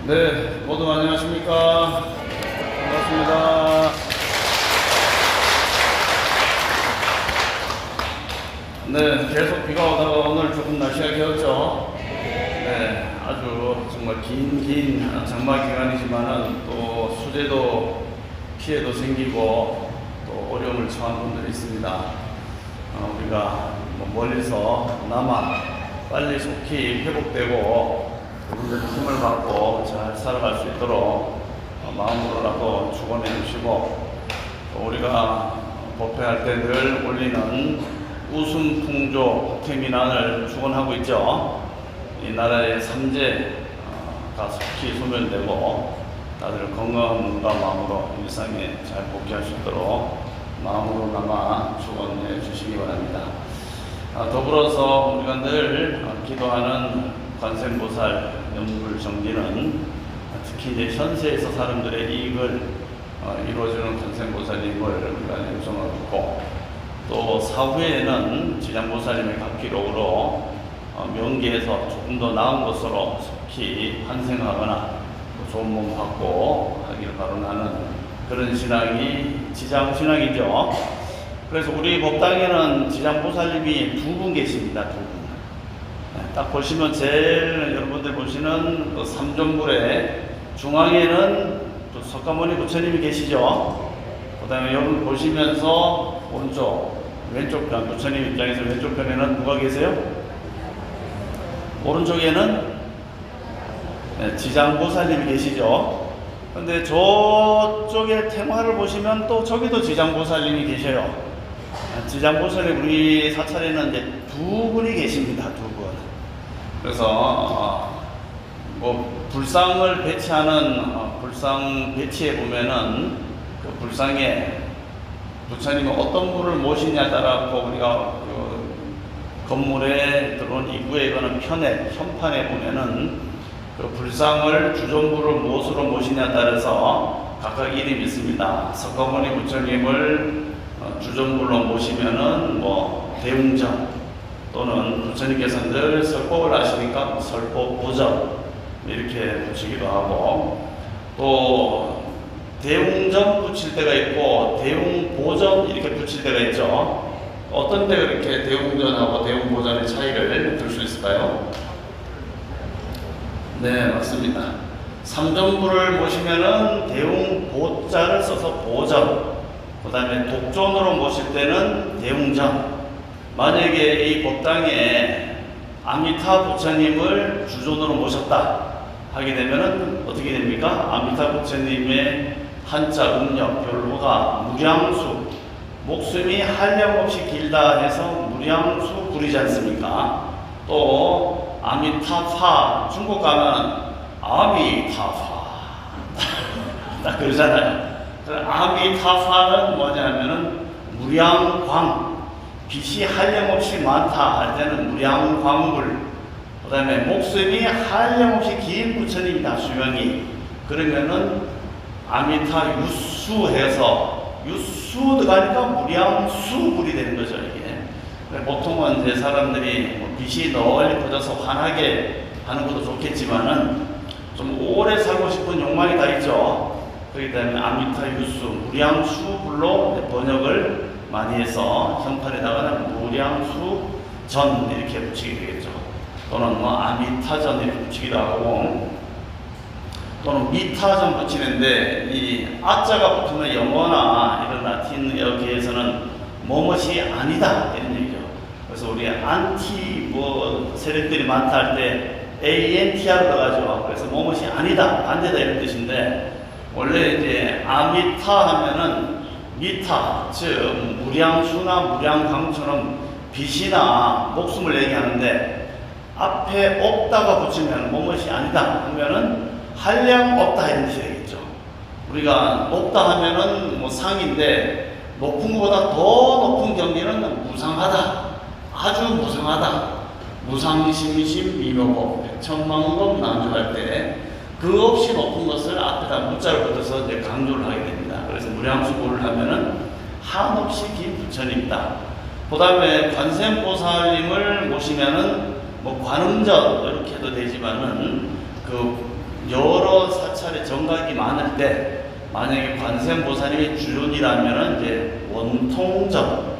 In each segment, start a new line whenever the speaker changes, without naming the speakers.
네, 모두 안녕하십니까. 반갑습니다. 네, 계속 비가 오다가 오늘 조금 날씨가 개었죠. 네, 아주 정말 긴 장마 기간이지만은 또 수재도 피해도 생기고 또 어려움을 처한 분들이 있습니다. 우리가 멀리서 나마 빨리 속히 회복되고 그분들의 힘을 받고 잘 살아갈 수 있도록 마음으로라도 축원해 주시고, 또 우리가 법회할 때 늘 올리는 웃음 풍조 호태민안을 축원하고 있죠. 이 나라의 삼재가 속히 소멸되고 다들 건강과 마음으로 일상에 잘 복귀할 수 있도록 마음으로나마 축원해 주시기 바랍니다. 더불어서 우리가 늘 기도하는 관세음보살 영불정진은 특히 이제 현세에서 사람들의 이익을 이루어주는 관세음보살님을 우리가 영성하고, 또 사후에는 지장보살님의 각기록으로 명계에서 조금 더 나은 것으로 속히 환생하거나 좋은 몸 받고 하기를 바라는 그런 신앙이 지장신앙이죠. 그래서 우리 법당에는 지장보살님이 두 분 계십니다. 두 분. 딱 보시면 제일 여러분들 보시는 그 삼존불의 중앙에는 또 석가모니 부처님이 계시죠. 그 다음에 여러분 보시면서 오른쪽, 왼쪽 편, 부처님 입장에서 왼쪽 편에는 누가 계세요? 오른쪽에는 지장보살님이 계시죠. 근데 저쪽에 태화를 보시면 또 저기도 지장보살님이 계셔요. 지장보살님 우리 사찰에는 이제 두 분이 계십니다. 두 분. 그래서 불상을 배치하는 불상 배치에 보면은 그 불상에 부처님이 어떤 분을 모시냐에 따라 우리가 그 건물에 들어온 입구에 거는 현판에 보면은 그 불상을 주존부를 무엇으로 모시냐에 따라서 각각 이름이 있습니다. 석가모니 부처님을 주존부로 모시면은 대웅전, 또는 부처님께서 늘 설법을 하시니까 설법보전 이렇게 붙이기도 하고, 또 대웅전 붙일 때가 있고 대웅보전 이렇게 붙일 때가 있죠. 어떤 때가 이렇게 대웅전하고 대웅보전의 차이를 들 수 있을까요? 네, 맞습니다. 삼존부를 모시면은 대웅보자를 써서 보전, 그 다음에 독존으로 모실 때는 대웅전. 만약에 이 법당에 아미타 부처님을 주존으로 모셨다 하게 되면은 어떻게 됩니까? 아미타 부처님의 한자 음력 별호가 무량수, 목숨이 한량없이 길다 해서 무량수 부리지 않습니까? 또 아미타파, 중국 가면 아미타파 딱 그러잖아요. 아미타파는 뭐냐면은 무량광, 빛이 한량없이 많다 할 때는 무량광불, 그 다음에 목숨이 한량없이 긴 부처님이다, 수명이. 그러면은 아미타 유수 해서 유수 들어가니까 무량수불이 되는 거죠, 이게. 보통은 이제 사람들이 빛이 널리 퍼져서 환하게 하는 것도 좋겠지만은 좀 오래 살고 싶은 욕망이 다 있죠. 그렇기 때문에 아미타 유수, 무량수불로 번역을 많이 해서 형판에다가는 무량수전 이렇게 붙이게 되겠죠. 또는 아미타전 이렇게 붙이기도 하고, 또는 미타전 붙이는데 이 아자가 붙으면 영어나 이런 라틴 여기에서는 뭐뭇이 아니다 이런 얘기죠. 그래서 우리 안티 세력들이 많다 할 때 ANTR로 들어가죠. 그래서 뭐뭇이 아니다, 반대다 이런 뜻인데, 원래 이제 아미타 하면은 미타, 즉 무량수나 무량광처럼 빛이나 목숨을 얘기하는데, 앞에 없다가 붙이면 뭐뭇이 아니다 하면은 한량 없다 이런 뜻이 되겠죠. 우리가 높다 하면은 상인데 높은 것보다 더 높은 경계는 무상하다, 아주 무상하다. 무상심심 미묘법 백천만법 난주할 때 그 없이 높은 것을 앞에다 문자를 붙여서 이제 강조를 하게 됩니다. 그래서 무량수보를 하면은 한없이 긴 부처님이다. 그 다음에 관세음보살님을 모시면은 관음전 이렇게 해도 되지만은 그 여러 사찰에 정각이 많을 때 만약에 관세음보살님이 주존이라면은 이제 원통전.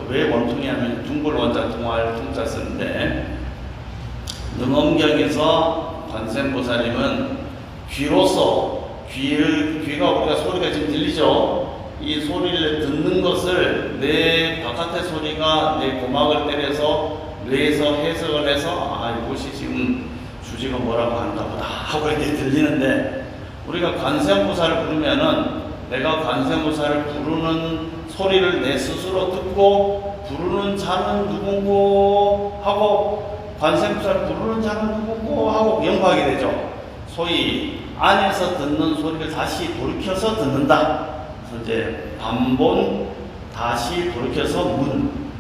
왜 원통이냐면 둥글 원자 통할 통자 쓰는데 능엄경에서 관세음보살님은 귀로서 귀가 우리가 소리가 지금 들리죠? 이 소리를 듣는 것을 내 바깥의 소리가 내 고막을 때려서 뇌에서 해석을 해서 이것이 지금 주지가 뭐라고 하는가 보다 하고 이렇게 들리는데 우리가 관세음보살을 부르면은 내가 관세음보살을 부르는 소리를 내 스스로 듣고 부르는 자는 누군고 하고 관세음보살을 부르는 자는 누군고 하고 연구하게 되죠. 소위 안에서 듣는 소리를 다시 돌이켜서 듣는다. 그래서 이제 반본 다시 돌이켜서 문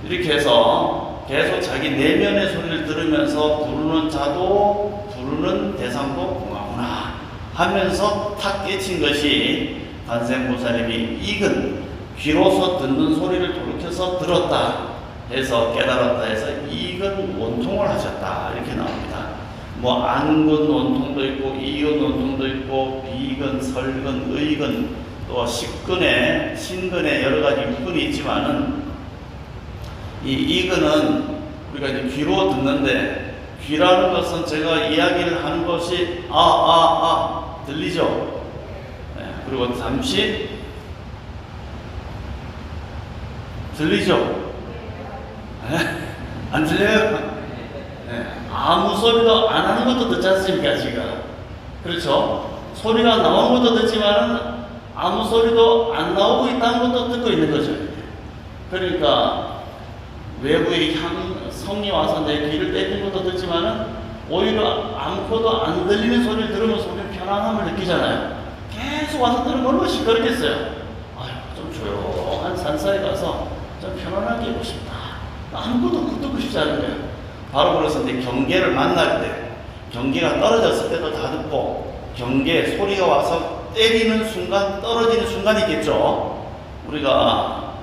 이렇게 해서 계속 자기 내면의 소리를 들으면서 부르는 자도 부르는 대상도 공하구나 하면서 탁 깨친 것이 관세음보살님이 익은 귀로서 듣는 소리를 돌이켜서 들었다 해서 깨달았다 해서 익은 원통을 하셨다 이렇게 나옵니다. 뭐 안근 원통도 있고 이근 원통도 있고 비근, 설근, 의근 또 식근에 신근에 여러 가지 육근이 있지만은 이 이근은 우리가 이제 귀로 듣는데 귀라는 것은 제가 이야기를 하는 것이 들리죠? 네, 그리고 잠시 들리죠? 네? 안 들려요? 네, 아무 소리도 안 하는 것도 듣지 않습니까, 지금? 그렇죠? 소리가 나오는 것도 듣지만은 아무 소리도 안 나오고 있다는 것도 듣고 있는 거죠. 그러니까 외부의 성이 와서 내 귀를 때리는 것도 듣지만은 오히려 아무것도 안 들리는 소리를 들으면서 우리는 편안함을 느끼잖아요. 계속 와서 들으면 얼마나 시끄럽겠어요. 좀 조용한 산사에 가서 좀 편안하게 있고 싶다. 아무것도 듣고 싶지 않은 거예요. 바로 그래서 이제 경계를 만날 때, 경계가 떨어졌을 때도 다 듣고, 경계 소리가 와서 때리는 순간, 떨어지는 순간이 있겠죠. 우리가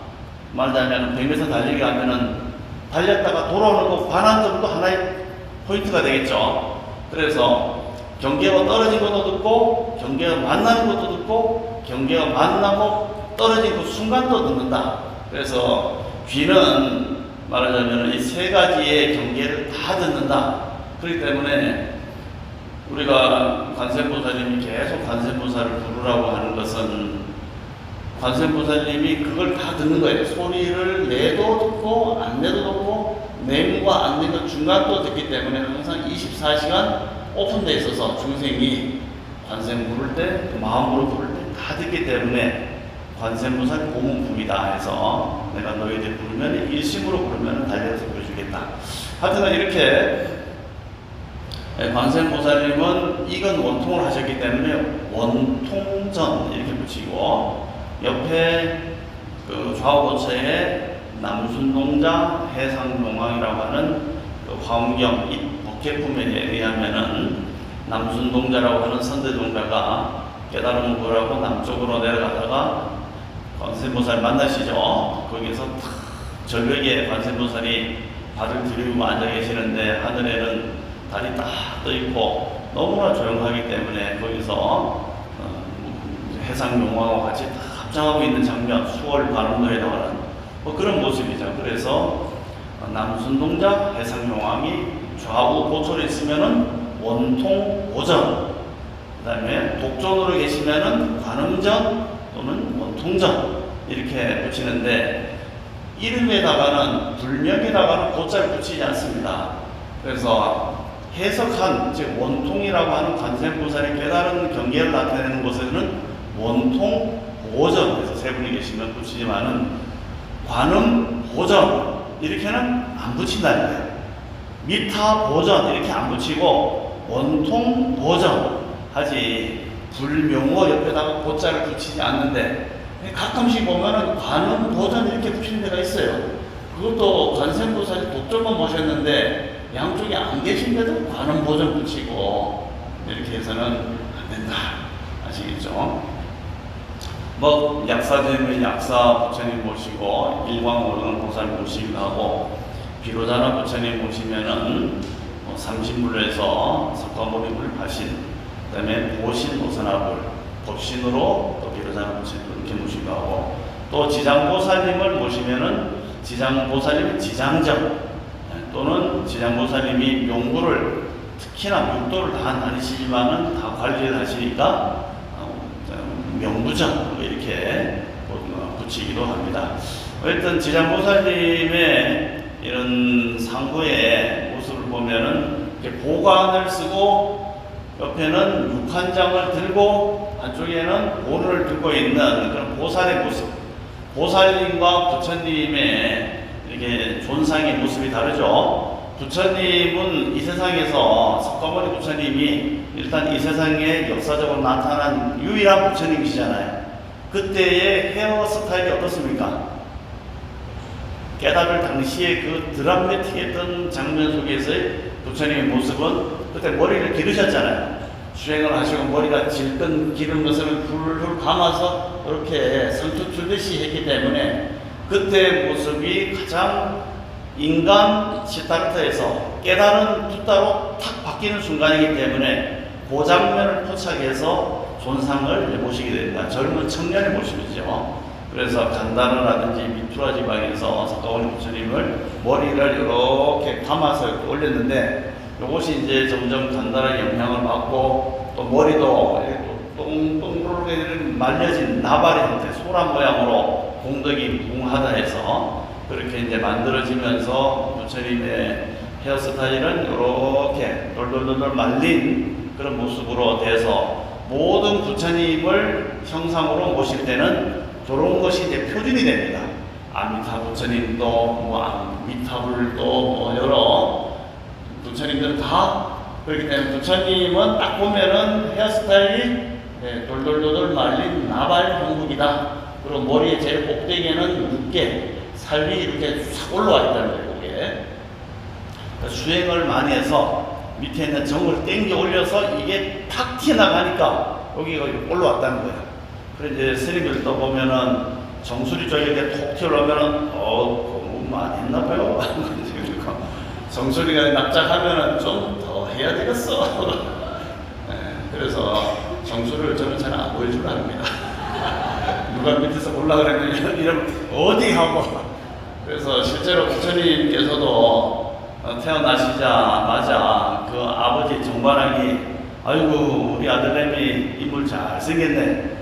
말하자면 뱀에서 달리기 하면은 달렸다가 돌아오는 거 반환점도 하나의 포인트가 되겠죠. 그래서 경계가 떨어진 것도 듣고, 경계가 만나는 것도 듣고, 경계가 만나고 떨어진 그 순간도 듣는다. 그래서 귀는 말하자면 이 세 가지의 경계를 다 듣는다. 그렇기 때문에 우리가 관세음보살님이 계속 관세음보살을 부르라고 하는 것은 관세음보살님이 그걸 다 듣는 거예요. 소리를 내도 듣고 안 내도 듣고 내과 안 내가 중간도 듣기 때문에 항상 24시간 오픈되어 있어서 중생이 관세음 부를 때 마음으로 부를 때 다 듣기 때문에 관세음보살 고문품이다 해서 내가 너희들 부르면 일심으로 부르면 달려서 보여주겠다. 하여튼 이렇게 관세음보살님은 익은 원통을 하셨기 때문에 원통전 이렇게 붙이고 옆에 그 좌우고처에 남순동자 해상용왕이라고 하는 그 화엄경 법계품에 의하면은 남순동자라고 하는 선대동자가 깨달음을 구하고 남쪽으로 내려가다가 관세음보살 만나시죠. 거기서 탁 절벽에 관세음보살이 발을 들이고 앉아 계시는데 하늘에는 달이 딱 떠 있고 너무나 조용하기 때문에 거기서 해상용왕과 같이 딱 합장하고 있는 장면, 수월 관음도에 나오는 뭐 그런 모습이죠. 그래서 남순동자 해상용왕이 좌우 고초에 있으면은 원통 고전, 그 다음에 독존으로 계시면은 관음전 또는 원통전 이렇게 붙이는데 이름에다가는 불명에다가는 고자를 붙이지 않습니다. 그래서 해석한 즉 원통이라고 하는 관세음보살이 깨달은 경계를 나타내는 곳에는 원통 보전 그래서 세 분이 계시면 붙이지만은 관음 보전 이렇게는 안 붙인다는 거예요. 미타 보전 이렇게 안 붙이고 원통 보전 하지 불명호 옆에다가 고자를 붙이지 않는데 가끔씩 보면은 관음 보전 이렇게 붙이는 데가 있어요. 그것도 관세음보살이 독점만 모셨는데 양쪽에 안 계신데도 관음 보전 붙이고 이렇게 해서는 안 된다. 아시겠죠? 뭐 약사되면 약사 부처님 모시고 일광오르는 보살 모시기도 하고 비로자나 부처님 모시면은 삼신물에서 석가모니를 하신 그다음에 보신 오선합을 법신으로 또 비로자는 부처님을 이렇게 모시고 하고, 또 지장보살님을 모시면은 지장보살님 지장정 또는 지장보살님이 명부를 특히나 육도를 다 다니시지만은 다 관리를 하시니까 명부정 이렇게 붙이기도 합니다. 어쨌든 지장보살님의 이런 상부의 모습을 보면은 이렇게 보관을 쓰고 옆에는 육한장을 들고 한쪽에는 본을 들고 있는 그런 보살의 모습. 보살님과 부처님의 이렇게 존상의 모습이 다르죠. 부처님은 이 세상에서 석가모니 부처님이 일단 이 세상에 역사적으로 나타난 유일한 부처님이시잖아요. 그때의 헤어스타일이 어떻습니까? 깨달을 당시에 그 드라마틱했던 장면 속에서의 부처님의 모습은 그때 머리를 기르셨잖아요. 수행을 하시고 머리가 질끈 기른 것을 훌훌 감아서 이렇게 상투 틀듯이 했기 때문에 그때의 모습이 가장 인간 시타르타에서 깨달은 붓다로 탁 바뀌는 순간이기 때문에 그 장면을 포착해서 존상을 모시게 됩니다. 젊은 청년의 모습이죠. 그래서 간다르라든지 미투라 지방에서 석가모니 부처님을 머리를 이렇게 감아서 이렇게 올렸는데, 이것이 이제 점점 간다르의 영향을 받고 또 머리도 똥똥 말려진 나발의 형태, 소라 모양으로 공덕이 붕하다 해서 그렇게 이제 만들어지면서 부처님의 헤어스타일은 이렇게 돌돌돌돌 말린 그런 모습으로 돼서 모든 부처님을 형상으로 모실 때는 저런 것이 이제 표준이 됩니다. 아미타 부처님도 미타불도 여러 부처님들은 다 그렇기 때문에 부처님은 딱 보면은 헤어스타일이 돌돌돌돌 말린 나발 형국이다. 그리고 머리에 제일 꼭대기에는 6개 살이 이렇게 싹 올라와 있다는 거예요. 이게 그러니까 수행을 많이 해서 밑에 있는 정을 땡겨 올려서 이게 탁 튀어나가니까 여기가 올라왔다는 거예요. 그래서 이제 스님들도 보면은 정수리 쪽에 이렇게 톡 튀어나오면은 공부 많이 했나 봐요. 정수리가 납작하면은 좀 더 해야 되겠어. 네, 그래서 정수리를 저는 잘 안 보여주려 합니다. 누가 밑에서 올라가려면 이러면 어디 하고. 그래서 실제로 부처님께서도 태어나시자마자 그 아버지 정관왕이 아이고 우리 아들내미 인물 잘 생겼네.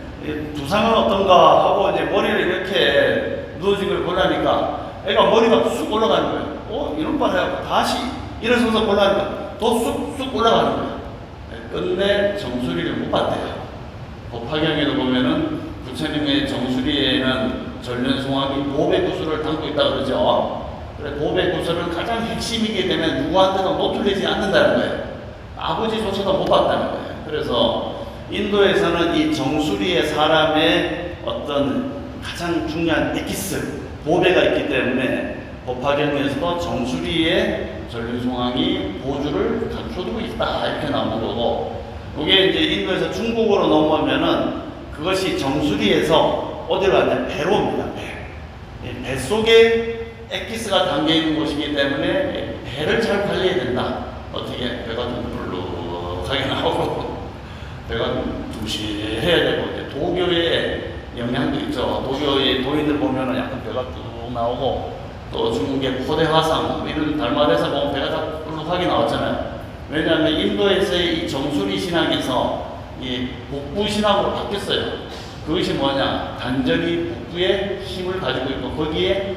두상은 어떤가 하고 이제 머리를 이렇게 누워진 걸 보려니까 애가 머리가 쑥 올라가는 거예요. 이런 말 해갖고 다시 일어서서 보려니까 더 쑥쑥 올라가는 거예요. 끝내 정수리를 못 봤대요. 법화경에도 보면은 부처님의 정수리에는 전련송악이 보배구슬을 담고 있다 그러죠. 그래, 보배구슬은 가장 핵심이기 때문에 누구한테도 노출되지 않는다는 거예요. 아버지조차도 못 봤다는 거예요. 그래서 인도에서는 이 정수리에 사람의 어떤 가장 중요한 에키스, 보배가 있기 때문에 법화경에서도 정수리에 전륜송왕이 보주를 감춰두고 있다 이렇게 나오는 거고, 이게 이제 인도에서 중국어로 넘어오면은 그것이 정수리에서 어디로 가냐, 배로 옵니다. 배 속에 엑기스가 담겨 있는 곳이기 때문에 배를 잘 관리해야 된다. 어떻게 배가 좀 불룩하게 나오고 배가 둥실해야 되고, 이제 도교의 영향도 있죠. 도교의 도인들 보면은 약간 배가 뚝 나오고, 또 중국의 포대 화상 이런 달마에서 보면 배가 다 불룩하게 나왔잖아요. 왜냐하면 인도에서의 이 정수리 신앙에서 이 복부 신앙으로 바뀌었어요. 그것이 뭐냐, 단전이 복부에 힘을 가지고 있고 거기에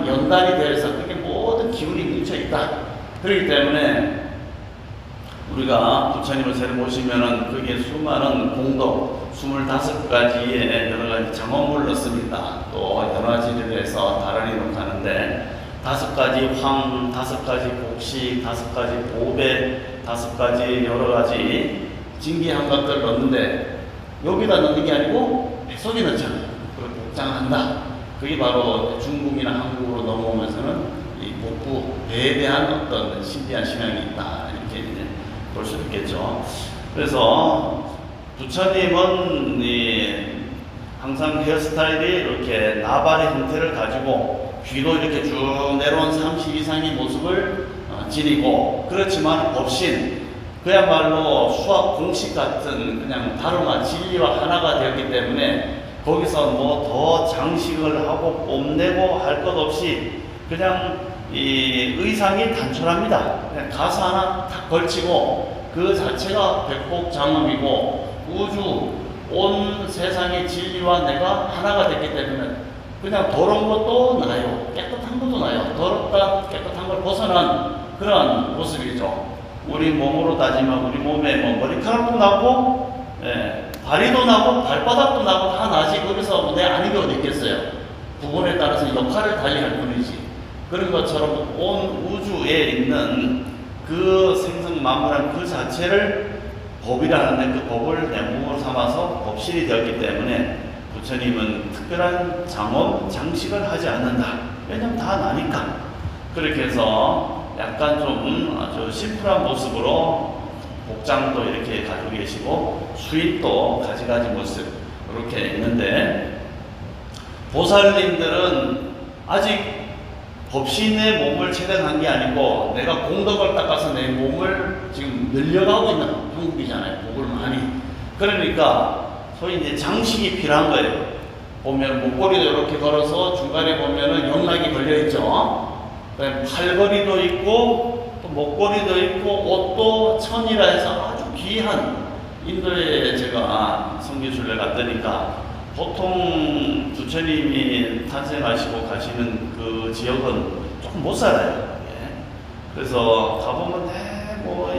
연단이 되어서 그게 모든 기운이 뭉쳐 있다. 그렇기 때문에 우리가 부처님을 새로 모시면은 거기에 수많은 공덕 25가지의 여러 가지 정원물을 넣습니다. 또 여러 가지를 해서 다란히 녹하는데 5가지 황, 5가지 곡식, 5가지 보배, 5가지 여러 가지 진기한 것들을 넣는데 여기다 넣는 게 아니고 배 속에 넣잖아요. 그걸 복장한다. 그게 바로 중국이나 한국으로 넘어오면서는 이 복부, 배에 대한 어떤 신비한 신앙이 있다. 이렇게 이제 볼 수 있겠죠. 그래서 부처님은 항상 헤어스타일이 이렇게 나발의 형태를 가지고 귀도 이렇게 쭉 내려온 30 이상의 모습을 지니고, 그렇지만 법신, 그야말로 수학 공식 같은 그냥 다루마 진리와 하나가 되었기 때문에 거기서 뭐 더 장식을 하고 뽐내고 할 것 없이 그냥 이 의상이 단촐합니다. 그냥 가사 하나 탁 걸치고 그 자체가 백곡장엄이고 우주 온 세상의 진리와 내가 하나가 됐기 때문에 그냥 더러운 것도 나요. 깨끗한 것도 나요. 더럽다 깨끗한 걸 벗어난 그런 모습이죠. 우리 몸으로 따지면 우리 몸에 뭐 머리카락도 나고 다리도 나고 발바닥도 나고 다 나지. 거기서 뭐 내 아닌 게 어디 있겠어요. 부분에 따라서 역할을 달리할 뿐이지. 그런 것처럼 온 우주에 있는 그 생성만물한 그 자체를 법이라는데 그 법을 내 몸으로 삼아서 법실이 되었기 때문에 부처님은 특별한 장엄, 장식을 하지 않는다. 왜냐면 다 나니까. 그렇게 해서 약간 좀 아주 심플한 모습으로 복장도 이렇게 가지고 계시고 수입도 가지가지 모습 이렇게 있는데 보살님들은 아직 법신의 몸을 체득한 게 아니고 내가 공덕을 닦아서 내 몸을 지금 늘려가고 있는 형국이잖아요. 복을 많이. 그러니까 소위 이제 장식이 필요한 거예요. 보면 목걸이도 이렇게 걸어서 중간에 보면은 영락이 걸려있죠. 그다음에 팔걸이도 있고 또 목걸이도 있고 옷도 천이라 해서 아주 귀한 인도에 제가 성지순례 갔더니까 보통 부처님이 탄생하시고 가시는 그 지역은 조금 못 살아요. 예. 그래서 가보면 뭐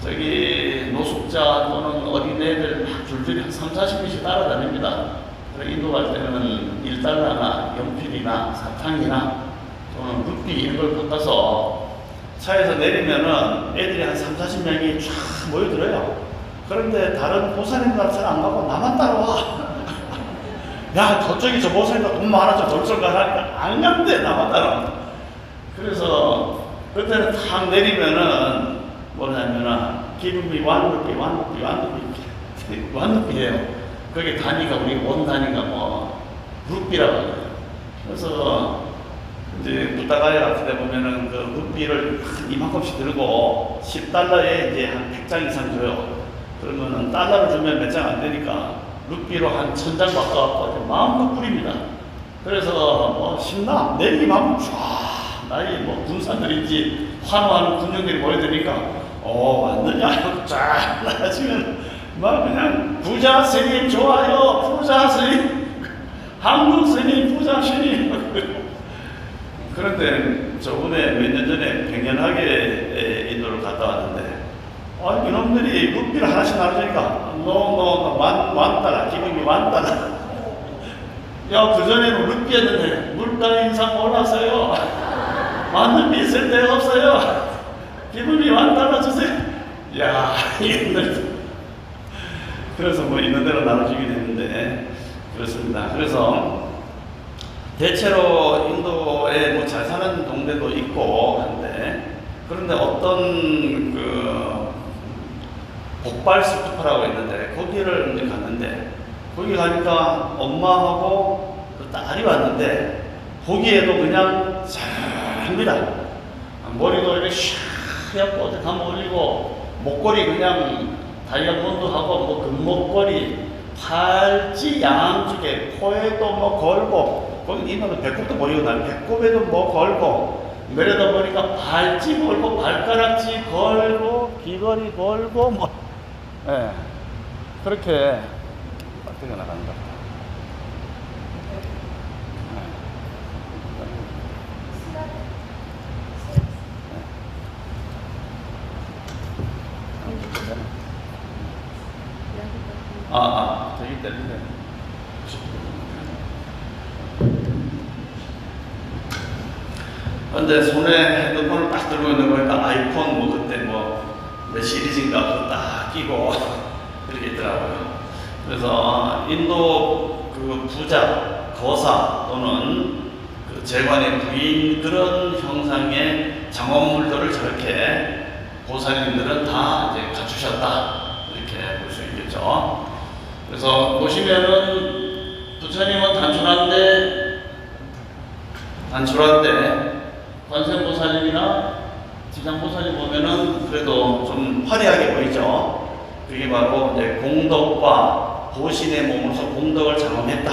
저기 노숙자 또는 어린애들 막 줄줄이 한 30~40명씩 따라다닙니다. 인도 갈 때는 1달러나 연필이나 사탕이나 또는 루피 이런 걸 갖다서 차에서 내리면은 애들이 한 30~40명이 쫙 모여들어요. 그런데 다른 보살님들한테는 안 가고 나만 따라와. 야, 저쪽이 저 보살님도 돈 많아서 돌sol 가라니까 안 간대, 나만 따라와. 그래서 그때는 탁 내리면은 뭐냐면은 기분이 완루피 완루피예요. 그게 단위가 우리 원 단위가 뭐 루피라고 해요. 그래서 이제 부다가야 같은 데 보면은 그 루피를 이만큼씩 들고 10달러에 이제 한 100장 이상 줘요. 그러면은 달러를 주면 몇 장 안 되니까 루피로 한 1000장 바꿔갖고 마음껏 뿌립니다. 그래서 뭐 신나 내리기만 쫙 나이 뭐 군사들인지 환호하는 군용들이 모여드니까 왔느냐 쫙 나가시면 막 그냥 부자 스님 좋아요, 부자 스님, 한국 스님, 부자 스님. 그런데 저번에 몇 년 전에 백년하게 인도를 갔다 왔는데 이놈들이 루피를 하나씩 나눠주니까 만달러 기분이 만달러. 야, 그전에는 루피였는데 물가 인상 올랐어요. 만루피 있을 데가 없어요. 기분이 만달러 주세요. 야, 이놈들. 그래서 뭐 있는 대로 나눠주긴 했는데 그렇습니다. 그래서 대체로 인도에 뭐 잘 사는 동네도 있고 한데 그런데 어떤 그 복발스투파라고 있는데 거기를 이제 갔는데 거기 가니까 엄마하고 그 딸이 왔는데 보기에도 그냥 잘합니다. 머리도 이렇게 샥 해갖고 어디 가면 올리고 목걸이 그냥 다이아몬드하고 뭐 금목걸이 팔찌 양쪽에 코에도 뭐 걸고 거기 이놈은 배꼽도 버리고 나면 배꼽에도 뭐 걸고 내려다 보니까 발찌 걸고 발가락찌 걸고 귀걸이 걸고 뭐 그렇게 어떻게 나가는 것 같아요. 되기 때문에 근데 손에 핸드폰을 딱 들고 있는 거니까 아이폰 뭐 그때 몇 시리즈인가 그거 딱 끼고 이렇게 있더라고요. 그래서 인도 그 부자, 거사 또는 그 재관의 부인 그런 형상의 장엄물들을 저렇게 보살님들은 다 이제 갖추셨다 이렇게 볼 수 있겠죠. 그래서 보시면은 부처님은 단출한데 관세음보살님이나 지장보살이 보면은 그래도 좀 화려하게 보이죠. 그게 바로 이제 공덕과 보신의 몸으로서 공덕을 장엄했다.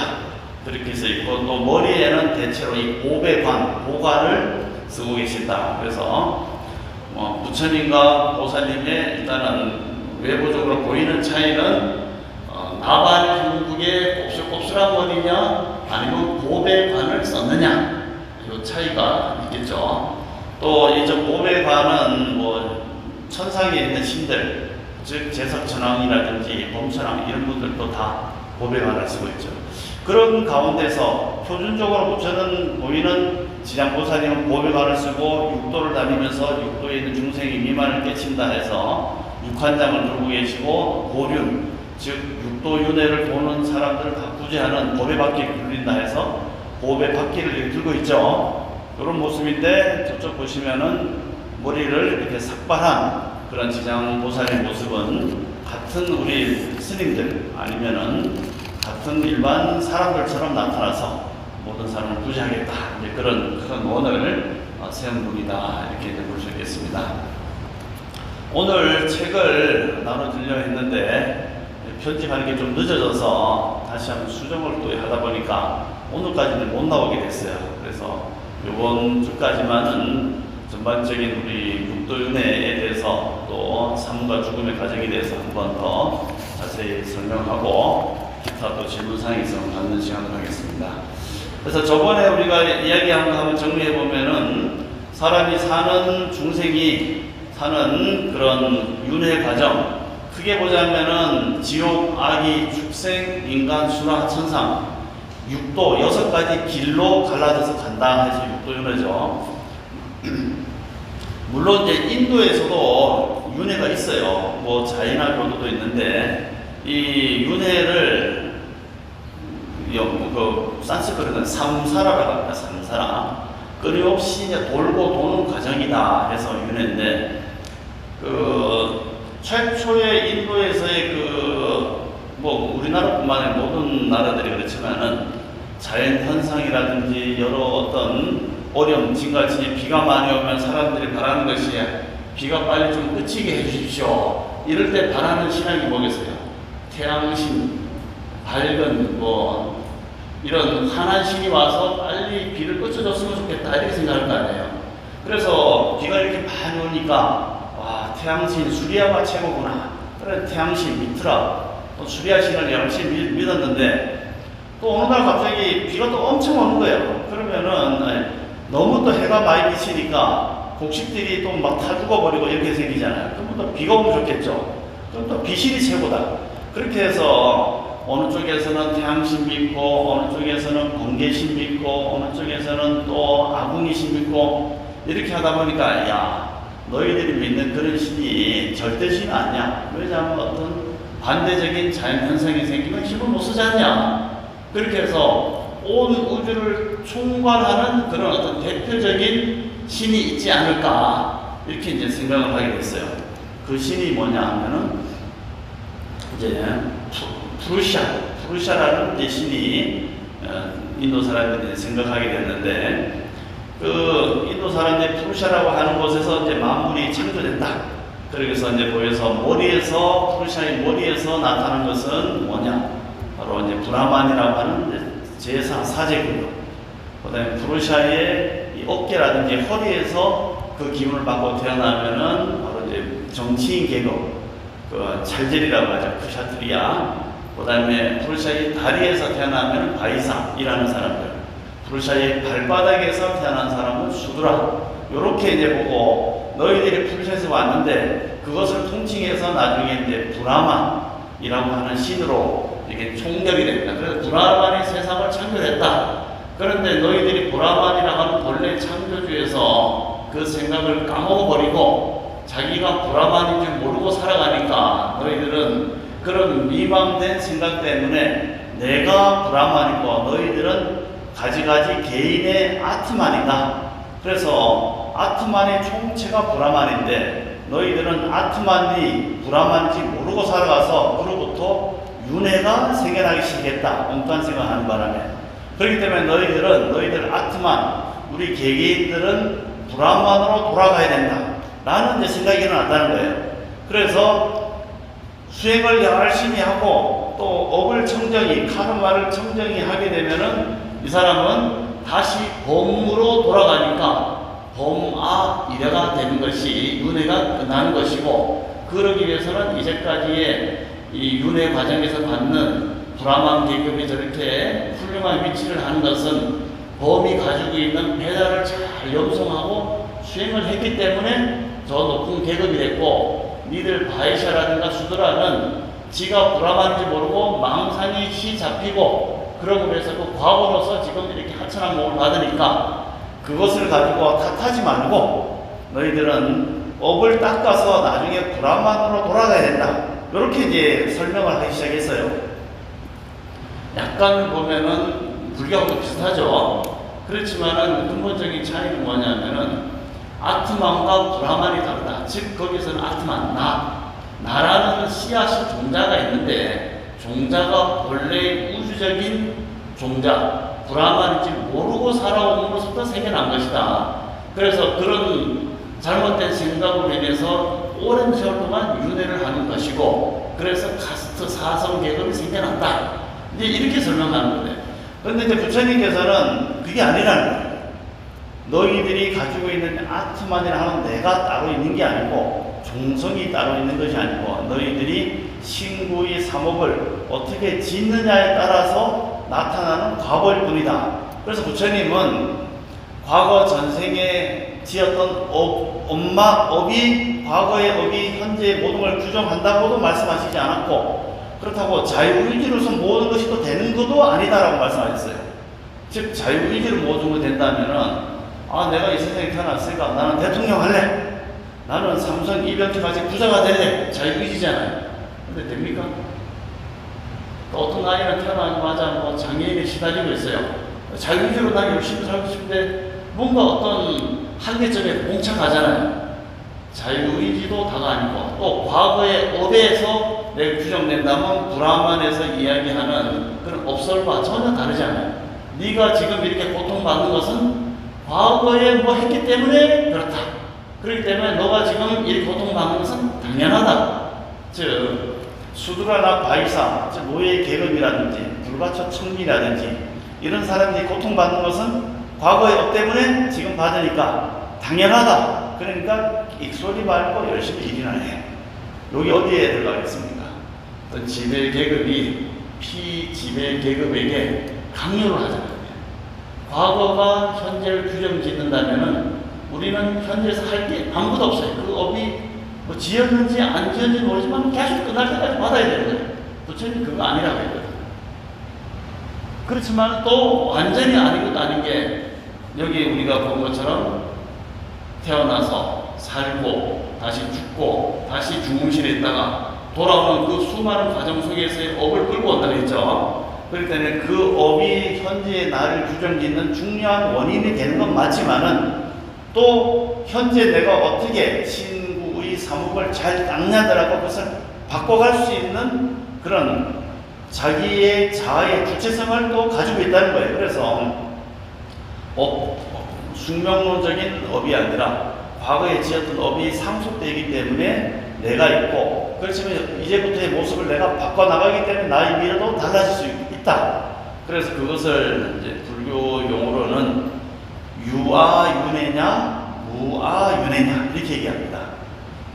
그렇게 써 있고, 또 머리에는 대체로 이 보배관, 보관을 쓰고 계신다. 그래서 부처님과 보살님의 일단은 외부적으로 보이는 차이는 나발 형국의 곱슬곱슬한 머리냐 아니면 보배관을 썼느냐, 이 차이가 있겠죠. 또 이 보배관은 천상에 있는 신들, 즉 제석천왕이라든지 범천왕 이런 분들도 다 보배관을 쓰고 있죠. 그런 가운데서 표준적으로 부처는 보이는 지장보살님은 보배관을 쓰고 육도를 다니면서 육도에 있는 중생이 미만을 깨친다 해서 육한장을 들고 계시고, 보륜, 즉 육도윤회를 도는 사람들을 다 구제하는 보배바퀴를 굴린다 해서 보배바퀴를 들고 있죠. 이런 모습인데, 저쪽 보시면은 머리를 이렇게 삭발한 그런 지장보살의 모습은 같은 우리 스님들 아니면은 같은 일반 사람들처럼 나타나서 모든 사람을 구제하겠다, 이제 그런 큰 원을 세운 분이다, 이렇게 볼 수 있겠습니다. 오늘 책을 나눠드리려 했는데 편집하는 게 좀 늦어져서 다시 한번 수정을 또 하다 보니까 오늘까지는 못 나오게 됐어요. 그래서 이번 주까지만은 전반적인 우리 육도윤회에 대해서 또 삶과 죽음의 과정에 대해서 한 번 더 자세히 설명하고, 기타 또 질문사항이 있으면 받는 시간을 하겠습니다. 그래서 저번에 우리가 이야기한 거 한번 정리해 보면은, 사람이 사는, 중생이 사는 그런 윤회 과정, 크게 보자면은 지옥, 악이, 축생, 인간, 수라, 천상, 육도 6가지 길로 갈라져서 간다 해서 육도윤회죠. 물론 이제 인도에서도 윤회가 있어요. 자이나 교도도 있는데, 이 윤회를 산스크리트는 삼사라라고 합니다. 삼사라. 끊임없이 이제 돌고 도는 과정이다 해서 윤회인데, 최초의 인도에서의 우리나라뿐만 아니라 모든 나라들이 그렇지만은 자연 현상이라든지 여러 어떤 어려움, 지금같이 비가 많이 오면 사람들이 바라는 것이 비가 빨리 좀 그치게 해주십시오. 이럴 때 바라는 신앙이 뭐겠어요? 태양신, 밝은 이런 환한 신이 와서 빨리 비를 그쳐줬으면 좋겠다, 이렇게 생각할 거 아니에요. 그래서 비가 이렇게 많이 오니까 태양신 수리아가 최고구나. 그래, 태양신 미트라, 또 수리아 신을 열심히 믿었는데, 또 어느 날 갑자기 비가 또 엄청 오는 거예요. 그러면은 너무 또 해가 많이 비치니까 곡식들이 또 막 타 죽어버리고 이렇게 생기잖아요. 그럼 또 비가 오면 좋겠죠. 그럼 또 비신이 최고다. 그렇게 해서 어느 쪽에서는 태양신 믿고, 어느 쪽에서는 번개신 믿고, 어느 쪽에서는 또 아궁이신 믿고, 이렇게 하다 보니까 너희들이 믿는 그런 신이 절대 신 아니야. 왜냐하면 어떤 반대적인 자연현상이 생기면 힘을 못 쓰지 않냐. 그렇게 해서 온 우주를 총괄하는 그런 어떤 대표적인 신이 있지 않을까, 이렇게 이제 생각을 하게 됐어요. 그 신이 뭐냐 하면은 이제 푸루샤라는 이제 신이 인도 사람들이 생각하게 됐는데, 인도 사람들이 푸루샤라고 하는 곳에서 이제 만물이 창조됐다. 그래서 이제 보여서 푸루샤의 머리에서 나타난 것은 뭐냐? 바로 이제 브라만이라고 하는 제사 사제군요. 그 다음에 푸루샤의 이 어깨라든지 허리에서 그 기운을 받고 태어나면은 바로 이제 정치인 계급, 찰젤이라고 하죠. 크샤트리아. 그 다음에 푸루샤의 다리에서 태어나면 바이사이라는 사람들, 푸루샤의 발바닥에서 태어난 사람은 수드라. 요렇게 이제 보고, 너희들이 푸루샤에서 왔는데 그것을 통칭해서 나중에 이제 브라만이라고 하는 신으로 이게 총력이 됩니다. 그래서 브라만이 세상을 창조했다. 그런데 너희들이 브라만이라고 하는 본래 창조주에서 그 생각을 까먹어버리고 자기가 브라만인 줄 모르고 살아가니까, 너희들은 그런 미망된 생각 때문에 내가 브라만이고 너희들은 가지가지 개인의 아트만이다. 그래서 아트만의 총체가 브라만인데 너희들은 아트만이 브라만인지 모르고 살아가서 그로부터 윤회가 생겨나기 시작했다. 엉뚱한 생각하는 바람에. 그렇기 때문에 너희들 아트만, 우리 개개인들은 브라만으로 돌아가야 된다. 라는 이제 생각이 일어났다는 거예요. 그래서 수행을 열심히 하고 또 업을 청정히, 카르마를 청정히 하게 되면은 이 사람은 다시 범으로 돌아가니까 범아이래가 되는 것이 윤회가 끝나는 것이고, 그러기 위해서는 이제까지의 이 윤회 과정에서 받는 브라만 계급이 저렇게 훌륭한 위치를 하는 것은 범이 가지고 있는 배달을 잘 염송하고 수행을 했기 때문에 저 높은 계급이 됐고, 니들 바이샤라든가 수드라는 지가 브라만인지 모르고 망상이 시 잡히고 그러고 그래서 그 과거로서 지금 이렇게 하천한 몸을 받으니까 그것을 가지고 탓하지 말고 너희들은 업을 닦아서 나중에 브라만으로 돌아가야 된다. 이렇게 이제 설명을 하기 시작했어요. 약간 보면은 불교하고 비슷하죠. 그렇지만은 근본적인 차이는 뭐냐면은 아트만과 브라만이 다르다. 즉 거기서는 아트만, 나라는 씨앗이 종자가 있는데 종자가 본래 우주적인 종자, 브라만인지 모르고 살아옴으로부터 생겨난 것이다. 그래서 그런 잘못된 생각으로 인해서 오랜 세월 동안 윤회를 하는 것이고, 그래서 카스트 사성 계급이 생겨났다. 이제 이렇게 설명하는 거예요. 그런데 이제 부처님께서는 그게 아니라는 거예요. 너희들이 가지고 있는 아트만이라 하는 내가 따로 있는 게 아니고 종성이 따로 있는 것이 아니고 너희들이 신구의 삼업을 어떻게 짓느냐에 따라서 나타나는 과거일 뿐이다. 그래서 부처님은 과거 전생에 지었던 업이 과거의 업이 현재의 모든 걸 규정한다고도 말씀하시지 않았고, 그렇다고 자유의지로서 모든 것이 또 되는 것도 아니다라고 말씀하셨어요. 즉 자유의지로 모든 거 된다면은 내가 이 세상에 태어났으니까 나는 대통령 할래, 나는 삼성 이병철같이 부자가 될래, 자유의지잖아요. 근데 됩니까? 또 어떤 아이는 태어나자마자 뭐 장애인에 시달리고 있어요. 자유의지로 난 열심히 살고 싶은데 뭔가 어떤 한계점에 봉착하잖아요. 자유의지도 다가 아니고, 또 과거의 업에서 내가 규정된다면 브라만에서 이야기하는 그런 업설과 전혀 다르잖아요. 네가 지금 이렇게 고통받는 것은 과거에 뭐 했기 때문에 그렇다. 그렇기 때문에 너가 지금 이렇게 고통받는 것은 당연하다. 즉 수두라나 바이사, 즉 노예 계급이라든지 불가처 청리라든지 이런 사람들이 고통받는 것은 과거의 업 때문에 지금 받으니까 당연하다. 그러니까 익소리 말고 열심히 일이나 해. 여기 어디에 들어가겠습니까? 어떤 지배 계급이 피지배 계급에게 강요를 하잖아요. 과거가 현재를 규정 짓는다면은 우리는 현재에서 할 게 아무것도 없어요. 그 업이 뭐 지었는지 안 지었는지 모르지만 계속 끝날 때까지 받아야 되는 거예요. 부처님 그거 아니라고 했거든요. 그렇지만 또 완전히 아닌 것도 아닌 게, 여기 우리가 본 것처럼 태어나서 살고 다시 죽고 다시 중흥실에 있다가 돌아오는 그 수많은 과정 속에서의 업을 끌고 온다고 했죠. 그렇기 때문에 그 업이 현재의 나를 규정짓는 중요한 원인이 되는 건 맞지만은 또 현재 내가 어떻게 신구의 삼업을 잘 닦냐더라고 그것을 바꿔갈 수 있는 그런 자기의 자아의 주체성을 또 가지고 있다는 거예요. 그래서 숙명론적인 업이 아니라 과거에 지었던 업이 상속되기 때문에 내가 있고, 그렇지만 이제부터의 모습을 내가 바꿔나가기 때문에 나의 미래도 달라질 수 있다. 그래서 그것을 이제 불교 용어로는 유아윤회냐 무아윤회냐 이렇게 얘기합니다.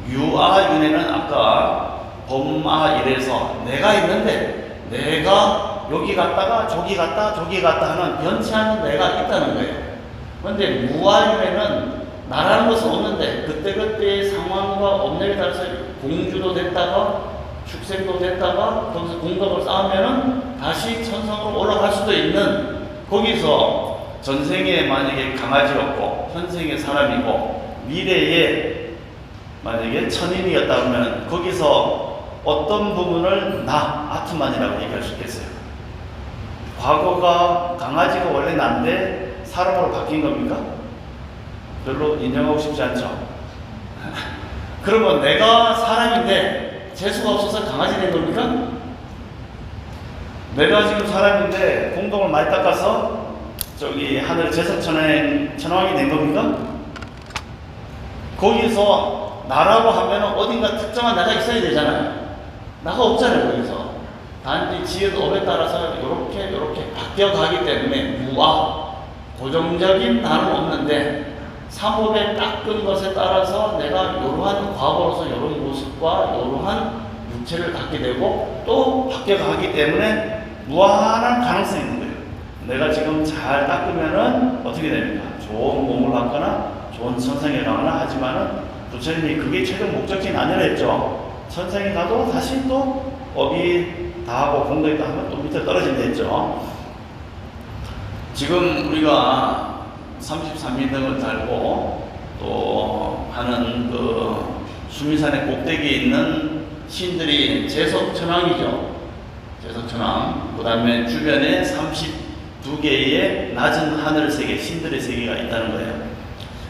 유아윤회는 아까 범아일에서 내가 있는데 내가 여기 갔다가 저기 갔다 저기 갔다 하는 변치 않는 내가 있다는 거예요. 그런데 무아윤회는 나라는 것은 없는데 그때그때의 상황과 업력에 따라서 공주도 됐다가 축생도 됐다가 거기서 공덕을 쌓으면은 다시 천상으로 올라갈 수도 있는, 거기서 전생에 만약에 강아지였고 현생에 사람이고 미래에 만약에 천인이었다 그러면 거기서 어떤 부분을 나 아트만이라고 얘기할 수 있겠어요? 과거가 강아지가 원래 난데 사람으로 바뀐 겁니까? 별로 인정하고 싶지 않죠. 그러면 내가 사람인데 재수가 없어서 강아지 된 겁니까? 내가 지금 사람인데 공덕을 많이 닦아서 저기 하늘 제석천왕이 된 겁니까? 거기서 나라고 하면 어딘가 특정한 나가 있어야 되잖아요. 나가 없잖아요, 거기서. 단지 지은 업에 따라서 이렇게 바뀌어가기 때문에 무아, 고정적인 나는 없는데, 삼업에 닦은 것에 따라서 내가 이러한 과거로서 이런 모습과 이러한 육체를 갖게 되고 또 바뀌어가기 때문에 무한한 가능성이 있는 거예요. 내가 지금 잘 닦으면은 어떻게 됩니까? 좋은 몸을 갖거나 좋은 천상에 가거나 하지만은 부처님이 그게 최종 목적지는 아니라 했죠. 천상에 가도 다시 또 업이 다하고 공덕이 다 하면 또 밑에 떨어진다 했죠. 지금 우리가 33미등을 달고 또 하는 그 수미산의 꼭대기에 있는 신들이 제석천왕이죠. 제석천왕. 그 다음에 주변에 32개의 낮은 하늘 세계, 신들의 세계가 있다는 거예요.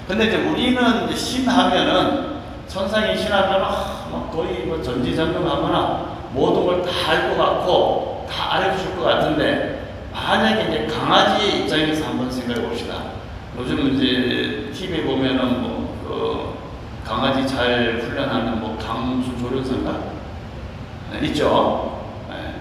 근데 이제 우리는 이제 신하면은, 천상의 신하면은, 거의 뭐 전지전능하거나 모든 걸 다 알 것 같고, 다 알려줄 것 같은데, 만약에 이제 강아지의 입장에서 한번 생각해 봅시다. 요즘 이제 TV에 보면은 강아지 잘 훈련하는 강수 조련사인가? 네, 있죠. 네.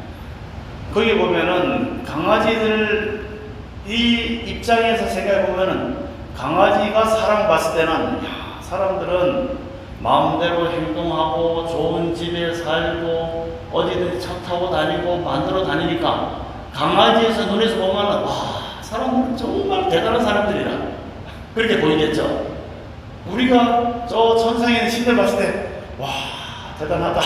거기 보면은 강아지들 이 입장에서 생각해 보면은 강아지가 사람 봤을 때는 사람들은 마음대로 행동하고 좋은 집에 살고 어디든지 차 타고 다니고 만들어 다니니까 강아지에서 눈에서 보면은 사람들은 정말 대단한 사람들이라 그렇게 보이겠죠. 우리가 저 천상에 있는 신들 봤을 때 대단하다.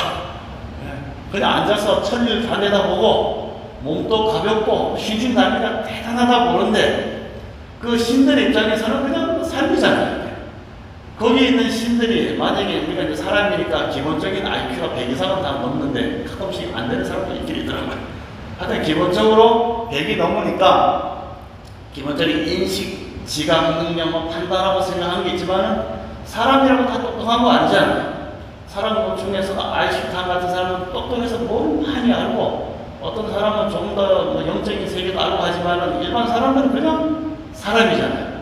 그냥 앉아서 천일 다 내다보고 몸도 가볍고 휘진다니까 대단하다 보는데 그 신들 입장에서는 그냥 삶이잖아요. 거기 있는 신들이 만약에 우리가 이제 사람이니까 기본적인 IQ가 100 이상은 다 넘는데 가끔씩 안 되는 사람도 있긴 있더라고요. 하여튼 기본적으로 100이 넘으니까 기본적인 인식, 지각 능력, 판단하고 생각하는 게 있지만은 사람이라고 다 똑똑한 거 아니잖아요. 사람 중에서 아인슈타인 같은 사람은 똑똑해서 뭘 많이 알고 어떤 사람은 좀 더 영적인 세계도 알고 하지만은 일반 사람들은 그냥 사람이잖아요.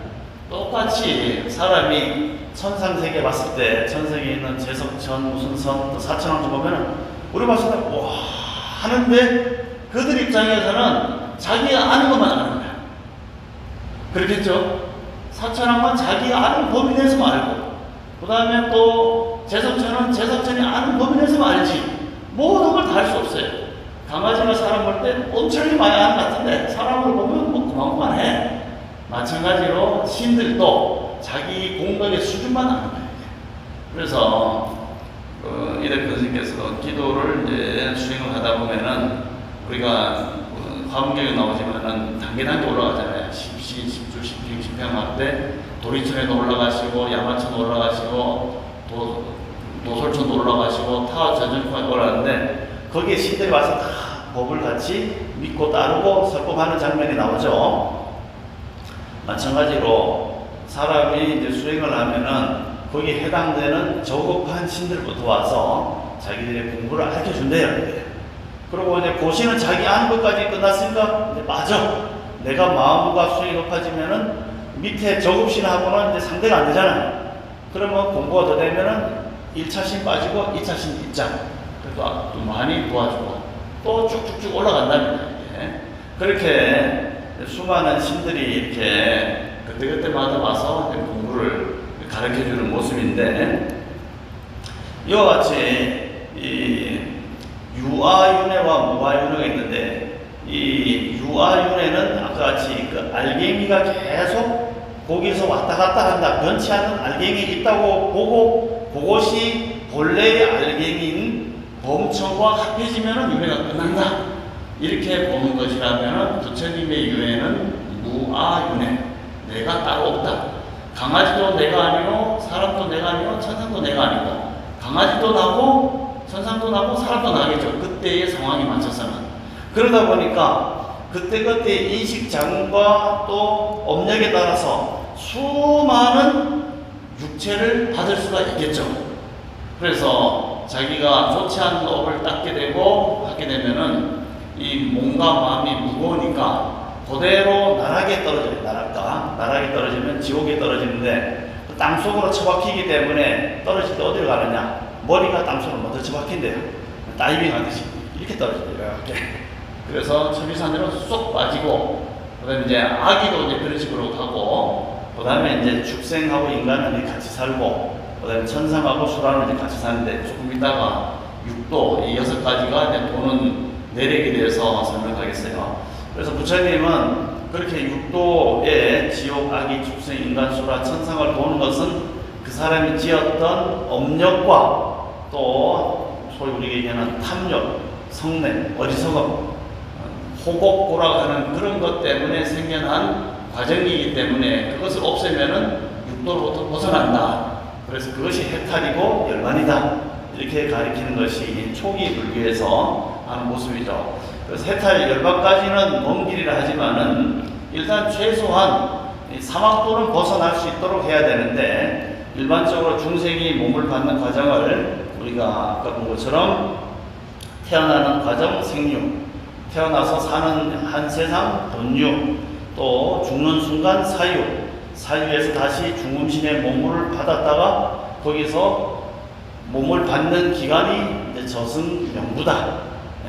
똑같이 사람이 천상세계 봤을 때 천상에 있는 제석천 무슨 선 또 사천왕도 보면은 우리 봤을 때 하는데 그들 입장에서는 자기가 아는 것만 아는 거야. 그렇겠죠? 사천왕은 자기가 아는 범위 내에서만 알고 그 다음에 또 제석천은 제석천이 아는 범위 내에서만 알지 모든 걸 다 할 수 없어요. 강아지가 사람 볼 때 엄청나게 많이 아는 것 같은데 사람을 보면 그만해. 마찬가지로 신들도 자기 공덕의 수준만 아는 거예요. 그래서 이덕근 선생님께서 기도를 이제 수행을 하다 보면은 우리가 화엄경에 나오지만은 단계 올라가잖아요. 10시, 10주, 10평, 10평 할 때 도리천에도 올라가시고 야마천도 올라가시고 노솔천도 올라가시고 타 전전천에 올라가는데 거기에 신들이 와서 다 법을 같이 믿고 따르고 설법하는 장면이 나오죠. 마찬가지로 사람이 이제 수행을 하면은 거기에 해당되는 저급한 신들부터 와서 자기들의 공부를 알려준대요. 그리고 이제 고시는 자기 아는 것까지 끝났으니까 이제 맞아. 내가 마음과 수행이 높아지면은 밑에 저급신하고는 이제 상대가 안 되잖아요. 그러면 공부가 더 되면은 1차신 빠지고 2차신 입장. 그래도 또 많이 도와주고 또 쭉쭉쭉 올라간답니다. 그렇게 수많은 신들이 이렇게 그때그때마다 와서 공부를 가르쳐주는 모습인데 이와 같이 이 유아윤회와 무아윤회가 있는데 이 유아윤회는 아까 같이 그 알갱이가 계속 거기서 왔다 갔다 한다 변치 않는 알갱이 있다고 보고 그것이 본래의 알갱이인 범천과 합해지면 윤회가 끝난다 이렇게 보는 것이라면 부처님의 윤회는 무아윤회 내가 따로 없다. 강아지도 내가 아니고 사람도 내가 아니고 천상도 내가 아니고 강아지도 나고 천상도 나고 사람도 나겠죠. 그때의 상황에 맞춰서는. 그러다 보니까 그때그때 인식 자궁과 또 업력에 따라서 수많은 육체를 받을 수가 있겠죠. 그래서 자기가 좋지 않은 업을 닦게 되고 하게 되면은 이 몸과 마음이 무거우니까 그대로 나락에 떨어져요. 나락에 떨어지면 지옥에 떨어지는데 땅속으로 처박히기 때문에 떨어질 때 어디로 가느냐? 머리가 땅속으로 먼저 처박힌대요. 다이빙 하듯이 이렇게 떨어진대요. 이렇게. 그래서 천리산으로 쏙 빠지고, 그 다음에 이제 아기도 이제 그런 식으로 가고, 그 다음에 이제 축생하고 인간은 같이 살고, 그 다음에 천상하고 수라는 이제 같이 사는데, 조금 있다가 육도, 이 6가지가 이제 도는 내력에 대해서 설명하겠어요. 그래서 부처님은 그렇게 육도에 지옥, 아기, 축생, 인간, 수라, 천상을 도는 것은 그 사람이 지었던 업력과 또 소위 우리가 얘기하는 탐욕, 성냄, 어리석음, 호곡고라고 하는 그런 것 때문에 생겨난 과정이기 때문에 그것을 없애면은 육도로부터 벗어난다. 그래서 그것이 해탈이고 열반이다. 이렇게 가리키는 것이 초기 불교에서 하는 모습이죠. 그래서 해탈 열반까지는 먼 길이라 하지만은 일단 최소한 사막도는 벗어날 수 있도록 해야 되는데, 일반적으로 중생이 몸을 받는 과정을 우리가 아까 본 것처럼 태어나는 과정 생류, 태어나서 사는 한 세상 돈류, 또 죽는 순간 사유, 사유에서 다시 중음신의 몸을 받았다가 거기서 몸을 받는 기간이 이제 저승명부다.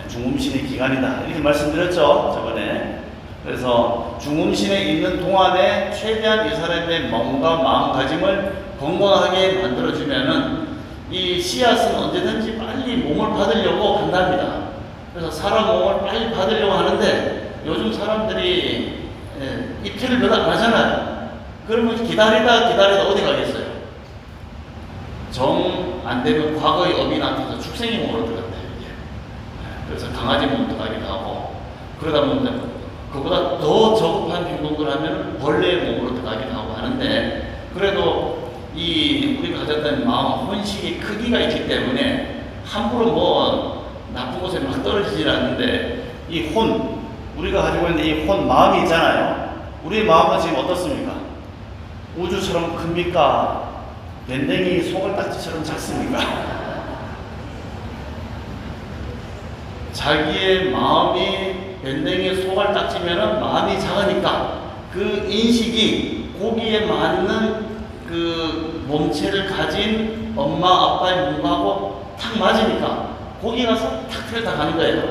중음신의 기간이다. 이렇게 말씀드렸죠, 저번에. 그래서 중음신에 있는 동안에 최대한 이 사람의 몸과 마음가짐을 건강하게 만들어주면은 이 씨앗은 언제든지 빨리 몸을 받으려고 한답니다. 그래서 사람 몸을 빨리 받으려고 하는데 요즘 사람들이 입퇴를 별로 안 하잖아요. 그러면 기다리다 어디 가겠어요? 정 안 되면 과거의 업이 나타나서 축생이 몸으로 들어간다. 그래서 강아지 몸 들어가기도 하고, 그러다 보면 그보다 더 저급한 행동을 하면 벌레의 몸으로 들어가기도 하고 하는데, 그래도 이 우리가 가졌던 마음 혼식의 크기가 있기 때문에 함부로 뭐 나쁜 곳에 막 떨어지질 않는데, 이 혼, 우리가 가지고 있는 이 혼 마음이 있잖아요. 우리 마음은 지금 어떻습니까? 우주처럼 큽니까? 밴댕이 소갈딱지처럼 작습니까? 자기의 마음이 밴댕이 소갈딱지면은 마음이 작으니까 그 인식이 거기에 맞는 그 몸체를 가진 엄마 아빠의 몸하고 탁 맞으니까 거기 가서 탁 들어가는 거예요.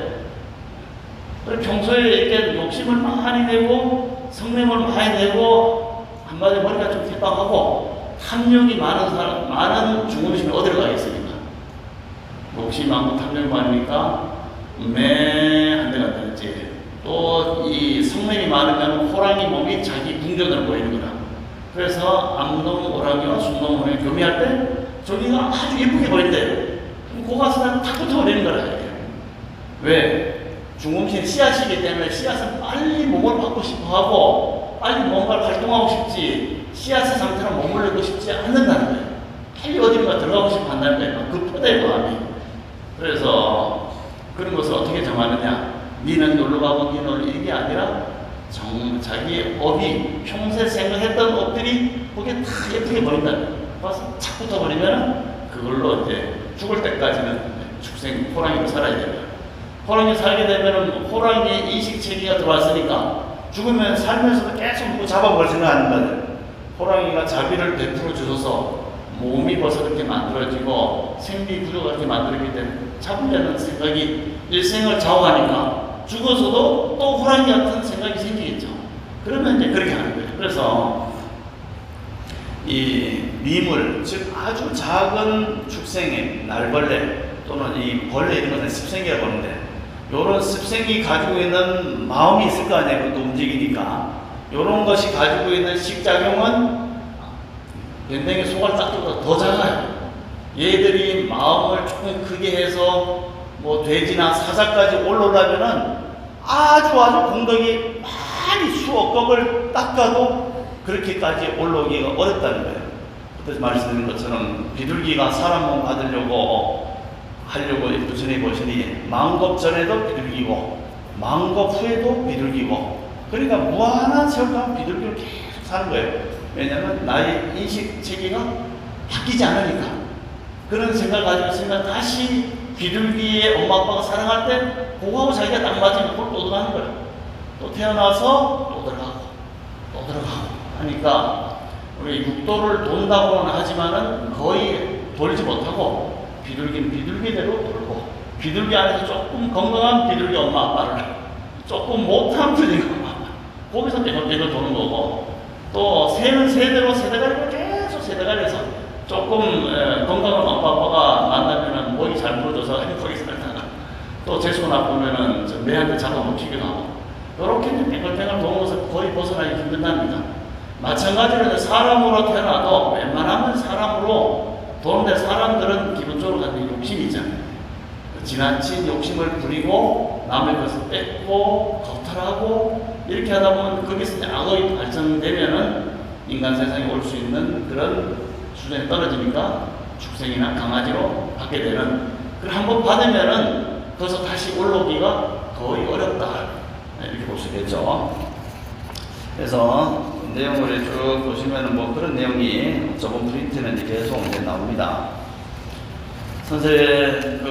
그리고 평소에 이렇게 욕심을 많이 내고 성냄을 많이 내고 한마디 머리가 좀 뒷박하고 탐욕이 많은 사람, 많은 중음심이 어디로 가겠습니까? 욕심이 많고 탐욕이 많으니까 한데 간다든지, 또 이 성냄이 많으면 호랑이 몸이 자기 궁전으로 보이는 거라. 그래서 암놈 호랑이와 순놈 호랑이 교미할 때 저기가 아주 예쁘게 보인대요. 그럼 그 가서 탁 붙어버리는 거라. 왜? 중음신 씨앗이기 때문에 씨앗은 빨리 몸을 받고 싶어 하고 빨리 뭔가를 활동하고 싶지, 씨앗의 상태로 머물르고 싶지 않는다는 거예요. 빨리 어디론가 들어가고 싶어 한다는 거예요. 급하다, 마음이. 그래서 그런 것을 어떻게 정하느냐? 니는 놀러 가고 니 놀러, 이게 아니라 자기의 업이 평소에 생각했던 업들이 거기에 다 예쁘게 보인다는 거예요. 와서 착 붙어버리면 그걸로 이제 죽을 때까지는 축생 호랑이로 살아야 돼요. 호랑이 살게 되면 호랑이의 인식체계가 들어왔으니까 죽으면 살면서도 계속 누구 잡아먹을 생각하는 거예요. 호랑이가 자비를 베풀어 주셔서 몸이 벌써 그렇게 만들어지고 생리 구조가 그렇게 만들어지기 때문에 잡으려는 생각이 일생을 좌우하니까 죽어서도 또 호랑이 같은 생각이 생기겠죠. 그러면 이제 그렇게 하는 거예요. 그래서 이 미물, 즉 아주 작은 축생의 날벌레 또는 이 벌레 이런 것은 습생이라고 하는데, 이런 습생이 가지고 있는 마음이 있을 거 아니에요. 그것도 움직이니까. 이런 것이 가지고 있는 식작용은 밴댕이 소갈딱지보다 더 작아요. 얘들이 마음을 조금 크게 해서 뭐 돼지나 사자까지 올라오려면은 아주 공덕이 많이 수억 겁을 닦아도 그렇게까지 올라오기가 어렵다는 거예요. 그때 말씀드린 것처럼 비둘기가 사람 몸 받으려고 하려고 부처님이 보시니 망겁 전에도 비둘기고 망겁 후에도 비둘기고, 그러니까 무한한 세월 동안 비둘기로 계속 사는 거예요. 왜냐하면 나의 인식 체계가 바뀌지 않으니까. 그런 생각을 가지고 있으니까 다시 비둘기의 엄마 아빠가 사랑할 때 그거하고 자기가 딱 맞으면 그걸 또 들어가는 거예요. 또 태어나서 또 들어가고 또 들어가고 하니까 우리 육도를 돈다고는 하지만은 거의 돌지 못하고 비둘기는 비둘기대로 돌고, 비둘기 안에서 조금 건강한 비둘기 엄마 아빠를, 조금 못한 비둘기 엄마 아빠, 거기서 떼굴떼굴 도는 거고, 또 새는 새대로 새대가리로 계속 새대가리에서 조금 건강한 엄마 아빠가 만나면은 목이 잘 풀어져서 행복하게 살다가, 또 재수가 보면은 매한테 잡아먹히기도 하고, 이렇게 땡글땡글 도는 것을 거의 벗어나기 힘든답니다. 마찬가지로 사람으로 태어나도 웬만하면 사람으로 도는데, 사람들은 기본적으로 갖는 욕심이 있잖아요. 지나친 욕심을 부리고 남의 것을 뺏고 거탈하고 이렇게 하다 보면 거기서 이제 악의 발전되면은 인간 세상에 올 수 있는 그런 수준에 떨어지니까 축생이나 강아지로 받게 되는, 그걸 한번 받으면은 거기서 다시 올라오기가 거의 어렵다, 이렇게 볼 수 있겠죠. 그래서 내용을 쭉 보시면은 뭐 그런 내용이 저번 프린트는 이제 계속 나옵니다. 선생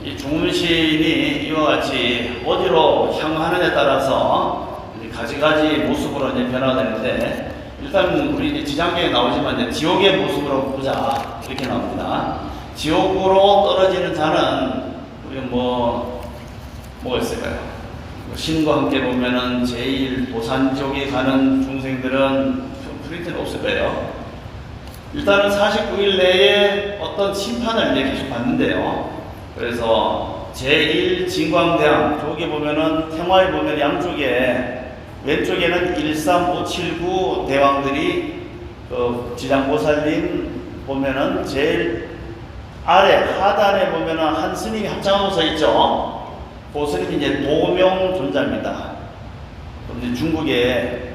이 중문시인이 이와 같이 어디로 향하느냐에 따라서 가지가지 모습으로 이제 변화가 되는데, 일단 우리 이제 지장경에 나오지만 이제 지옥의 모습으로 보자, 이렇게 나옵니다. 지옥으로 떨어지는 자는 우리 뭐가 있을까요? 신과 함께 보면은 제1 도산지옥에 가는 중생들은 프린트는 없을 거예요. 일단은 49일 내에 어떤 심판을 이제 계속 받는데요. 그래서 제1 진광대왕, 저기 보면은 태화에 보면 양쪽에 왼쪽에는 13579 대왕들이 지장보살님 보면은 제일 아래 하단에 보면은 한 스님이 합장하고 서 있죠. 그 스님이 이제 도명존자입니다. 그런데 중국에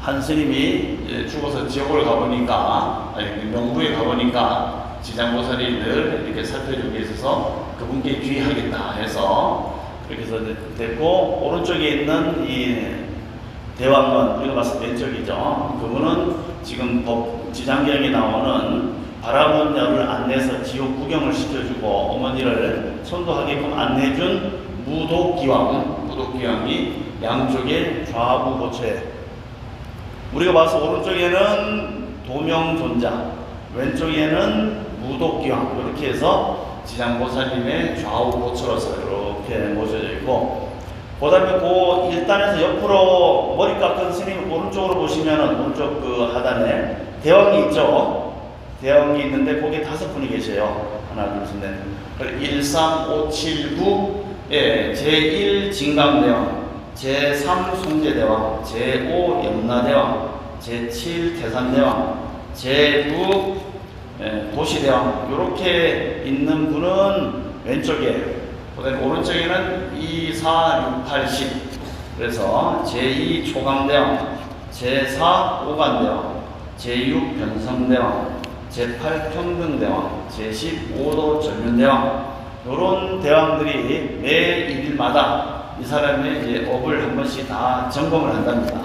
한 스님이 죽어서 지옥을 가보니까, 명부에 가보니까 지장보살이 늘 이렇게 살펴주기 위해서 그분께 귀하겠다 해서 그렇게 해서 됐고, 오른쪽에 있는 이 대왕은 우리가 봤을 때 왼쪽이죠. 그분은 지금 지장경에 나오는 바라문녀를 안내해서 지옥 구경을 시켜주고 어머니를 선도하게끔 안내해준 무독기왕이 양쪽에 좌우 고체, 우리가 봐서 오른쪽에는 도명존자, 왼쪽에는 무독기왕, 이렇게 해서 지장보살님의 좌우 고처로서 이렇게 모셔져 있고, 그 다음에 그 1단에서 옆으로 머리 깎은 스님 오른쪽으로 보시면은 오른쪽 그 하단에 대왕이 있죠. 대왕이 있는데 거기에 5분이 계셔요. 하나, 둘, 셋, 넷. 1, 3, 5, 7, 9. 예, 제1 진강대왕, 제3 송제대왕, 제5 염라대왕, 제7 태산대왕, 제9 도시대왕, 이렇게 있는 분은 왼쪽에, 그 다음에 오른쪽에는 2, 4, 6, 8, 10. 그래서 제2 초강대왕, 제4 오간대왕, 제6 변성대왕, 제8 평등대왕, 제10 오도 전륜대왕, 이런 대왕들이 매 1일마다 이 사람의 이제 업을 한 번씩 다 점검을 한답니다.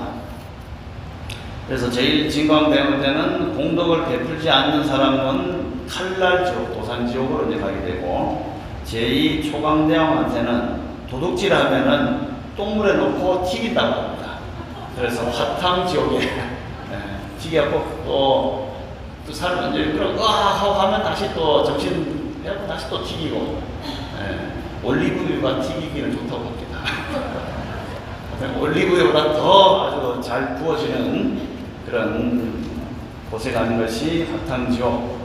그래서 제1 진광대왕 때는 공덕을 베풀지 않는 사람은 칼날지옥, 도산지옥으로 이제 가게 되고, 제2 초강대왕한테는 도둑질 하면은 똥물에 넣고 튀긴다고 합니다. 그래서 화탕지옥에 튀겨갖고 또 사람 이제 그럼 하고 하면 다시 또 정신 해갖고 다시 또 튀기고, 올리브유가 튀기기는 좋다고 합니다. 올리브유보다 더 아주 잘 구워지는 그런 곳에 가는 것이 화탕지옥.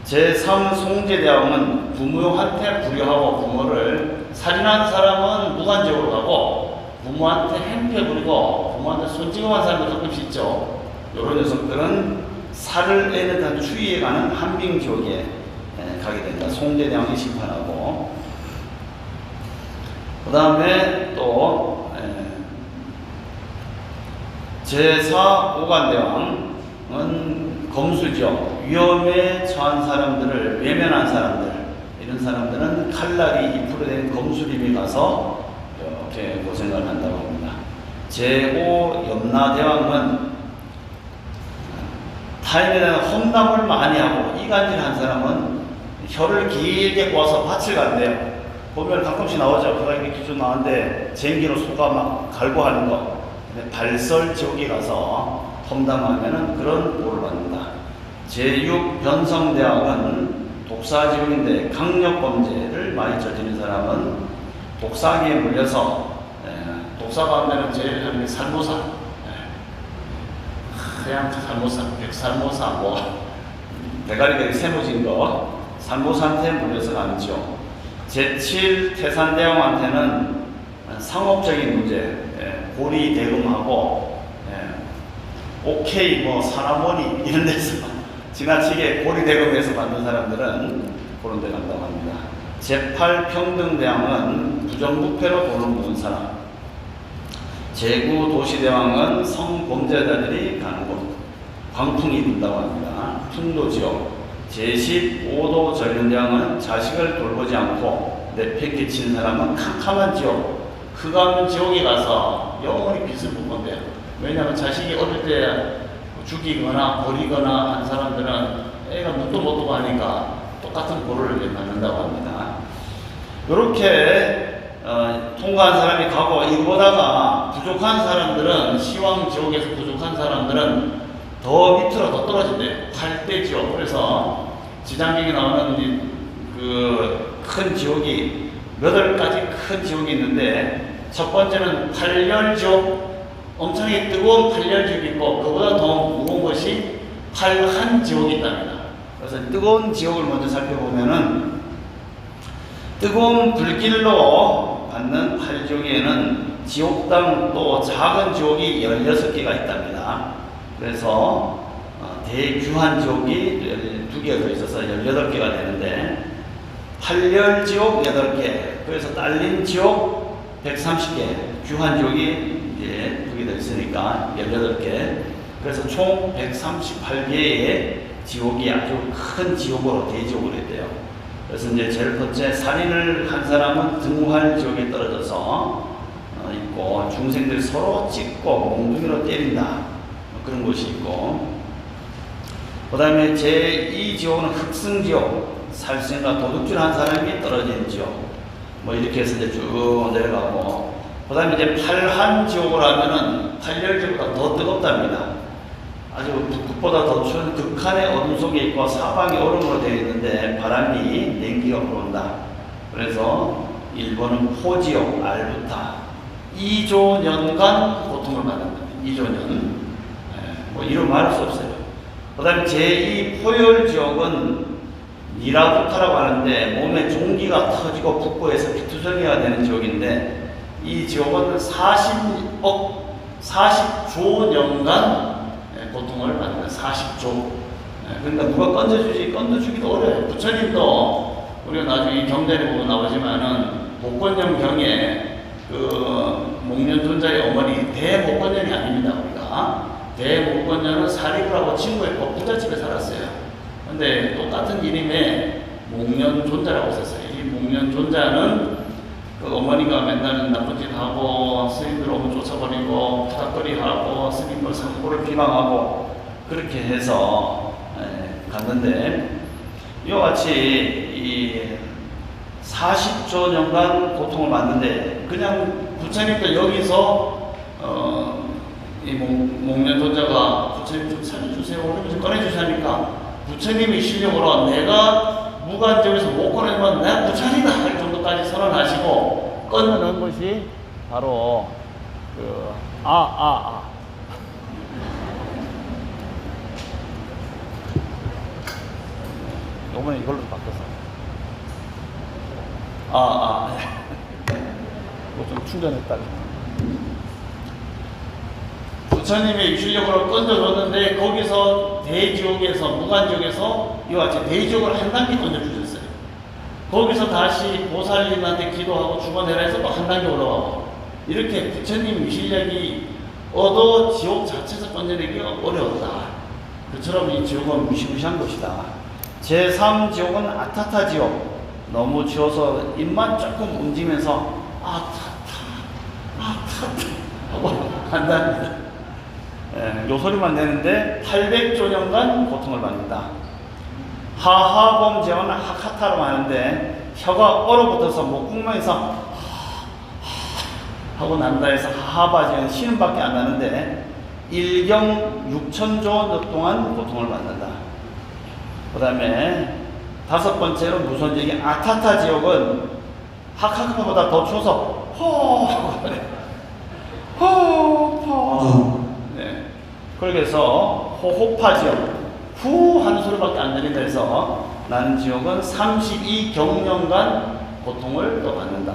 제3 송제대왕은 부모한테 불효하고 부모를 살인한 사람은 무간지옥으로 가고, 부모한테 행패 부리고 부모한테 손찌검한 사람도 조금씩 있죠. 이런 녀석들은 살을 애는 다 추위에 가는 한빙지옥에 가게 된다. 송제대왕이 심판하고, 그 다음에 또 제4 오간대왕은 검수지옥, 위험에 처한 사람들을, 외면한 사람들, 이런 사람들은 칼날이 2% 된 검수림에 가서 이렇게 고생을 한다고 합니다. 제5 염라대왕은 타인에 대한 험담을 많이 하고 이간질한 사람은 혀를 길게 꼬아서 밭을 간대요. 보면 가끔씩 나오죠. 그가 이렇게 기준 나왔는데 쟁기로 소가 막 갈고 하는 거. 발설지옥에 가서 험담하면은 그런 보를 받는다. 제6 변성대학은 독사지옥인데 강력범죄를 많이 저지른 사람은 독사기에 물려서 독사가 하면은 제일 하는 게 살모사, 하얀 살모사, 백살모사, 뭐 대가리가 세모진 거 살모사한테 물려서 가는지요. 제7 태산대왕한테는 상업적인 문제, 고리 대금하고 오케이 뭐 사나머니 이런 데서 지나치게 고리 대금에서 받는 사람들은 그런 데 간다고 합니다. 제8 평등대왕은 부정부패로 돈을 모은 사람. 제9 도시대왕은 성범죄자들이 가는 곳, 광풍이 분다고 합니다. 풍도지옥. 제10 5도 전륜대왕은 자식을 돌보지 않고 내팽개친 사람은 캄캄한 지옥, 흑암 지옥에 가서 영원히 빚을 못 건대요. 왜냐하면 자식이 어릴 때 죽이거나 버리거나 한 사람들은 애가 묻도 못 두고 하니까 똑같은 벌을 받는다고 합니다. 이렇게 통과한 사람이 가고 이보다가 부족한 사람들은 시황 지옥에서 부족한 사람들은 더 밑으로 더 떨어진대요. 8대 지옥. 그래서 지장경에 나오는 그 큰 지옥이 8가지 큰 지옥이 있는데 첫 번째는 팔열지옥, 엄청나게 뜨거운 팔열지옥이 있고 그보다 더 무거운 것이 팔한지옥이 있답니다. 그래서 뜨거운 지옥을 먼저 살펴보면은 뜨거운 불길로 받는 팔지옥에는 지옥당 또 작은 지옥이 16개가 있답니다. 그래서 대규한지옥이 2개가 더 있어서 18개가 되는데 팔열지옥 8개, 그래서 딸린 지옥 130개, 규한지옥이 이제 2개 더 있으니까 18개, 그래서 총 138개의 지옥이 아주 큰 지옥으로 대지옥으로 있대요. 그래서 이제 제일 첫째, 살인을 한 사람은 등활 지옥에 떨어져서 있고, 중생들 서로 찢고 몽둥이로 때린다, 그런 곳이 있고, 그 다음에 제2 지옥은 흑승지옥, 살생과 도둑질 한 사람이 떨어진 지옥, 뭐 이렇게 해서 이제 쭉 내려가고, 그 다음에 이제 팔한지옥을 하면은 팔열지옥보다 더 뜨겁답니다. 아주 북극보다 더 추운 극한의 어둠 속에 있고 사방이 얼음으로 되어 있는데 바람이 냉기가 불어온다. 그래서 일본은 포지옥, 알부타 2조년간 고통을 받는다. 2조년. 뭐 이루 말할 수 없어요. 그 다음에 제2 포열지옥은 니라부타라고 하는데 몸에 종기가 터지고 북부에서 피투성이가 되는 지옥인데 이 지옥은 40조 년간 고통을 받는 40조. 그러니까 누가 건져주기도 어려워요. 부처님도 우리가 나중에 경전에 보면 나오지만은 목건년 경에 그 목련존자의 어머니 대목건년이 아닙니다. 우리가 대목건년은 사리부라고 친구였고 부잣집에 살았어요. 근데 똑같은 이름의 목련존자라고 썼어요. 이 목련존자는 그 어머니가 맨날 나쁜 짓 하고 스님들 오면 쫓아버리고 부닥거리하고 스님들 상고를 비방하고 그렇게 해서 갔는데 이와 같이 이 40조 년간 고통을 받는데 그냥 부처님도 여기서 이 목련존자가 부처님 좀 살려주세요 그러면서 꺼내주시니까 부처님의 실력으로 내가 무간지옥에서 못 꺼내면 내가 부처님이다 할 정도까지 선언하시고 꺼내는 것이 바로 요번에 이걸로 바뀌었어. 이거 좀 충전했다. 부처님의 실력으로 건져줬는데 거기서 대지옥에서 무간지옥에서 이와 같이 대지옥을 한 단계 건져주셨어요. 거기서 다시 보살님한테 기도하고 죽어내라 해서 또 한 단계 올라가고 이렇게 부처님 실력이 얻어 지옥 자체에서 건져내기가 어려웠다. 그처럼 이 지옥은 무시무시한 곳이다. 제3 지옥은 아타타 지옥. 너무 추워서 입만 조금 움직이면서 아타타 하고 한답니다. 요 소리만 내는데 800조년간 고통을 받는다. 하하범죄는 하카타라고 하는데 혀가 얼어붙어서 목구멍에서 하고 난다 해서 하하바지는 쉬는 밖에 안 나는데 일경 6천조 동안 고통을 받는다. 그 다음에 다섯 번째로 무선지역인 아타타 지역은 하카카보다 더 추워서 호호파. 네. 그래서 호호파 지역, 후 하는 소리밖에 안 들린다 해서 나는 지역은 32경년간 고통을 또 받는다.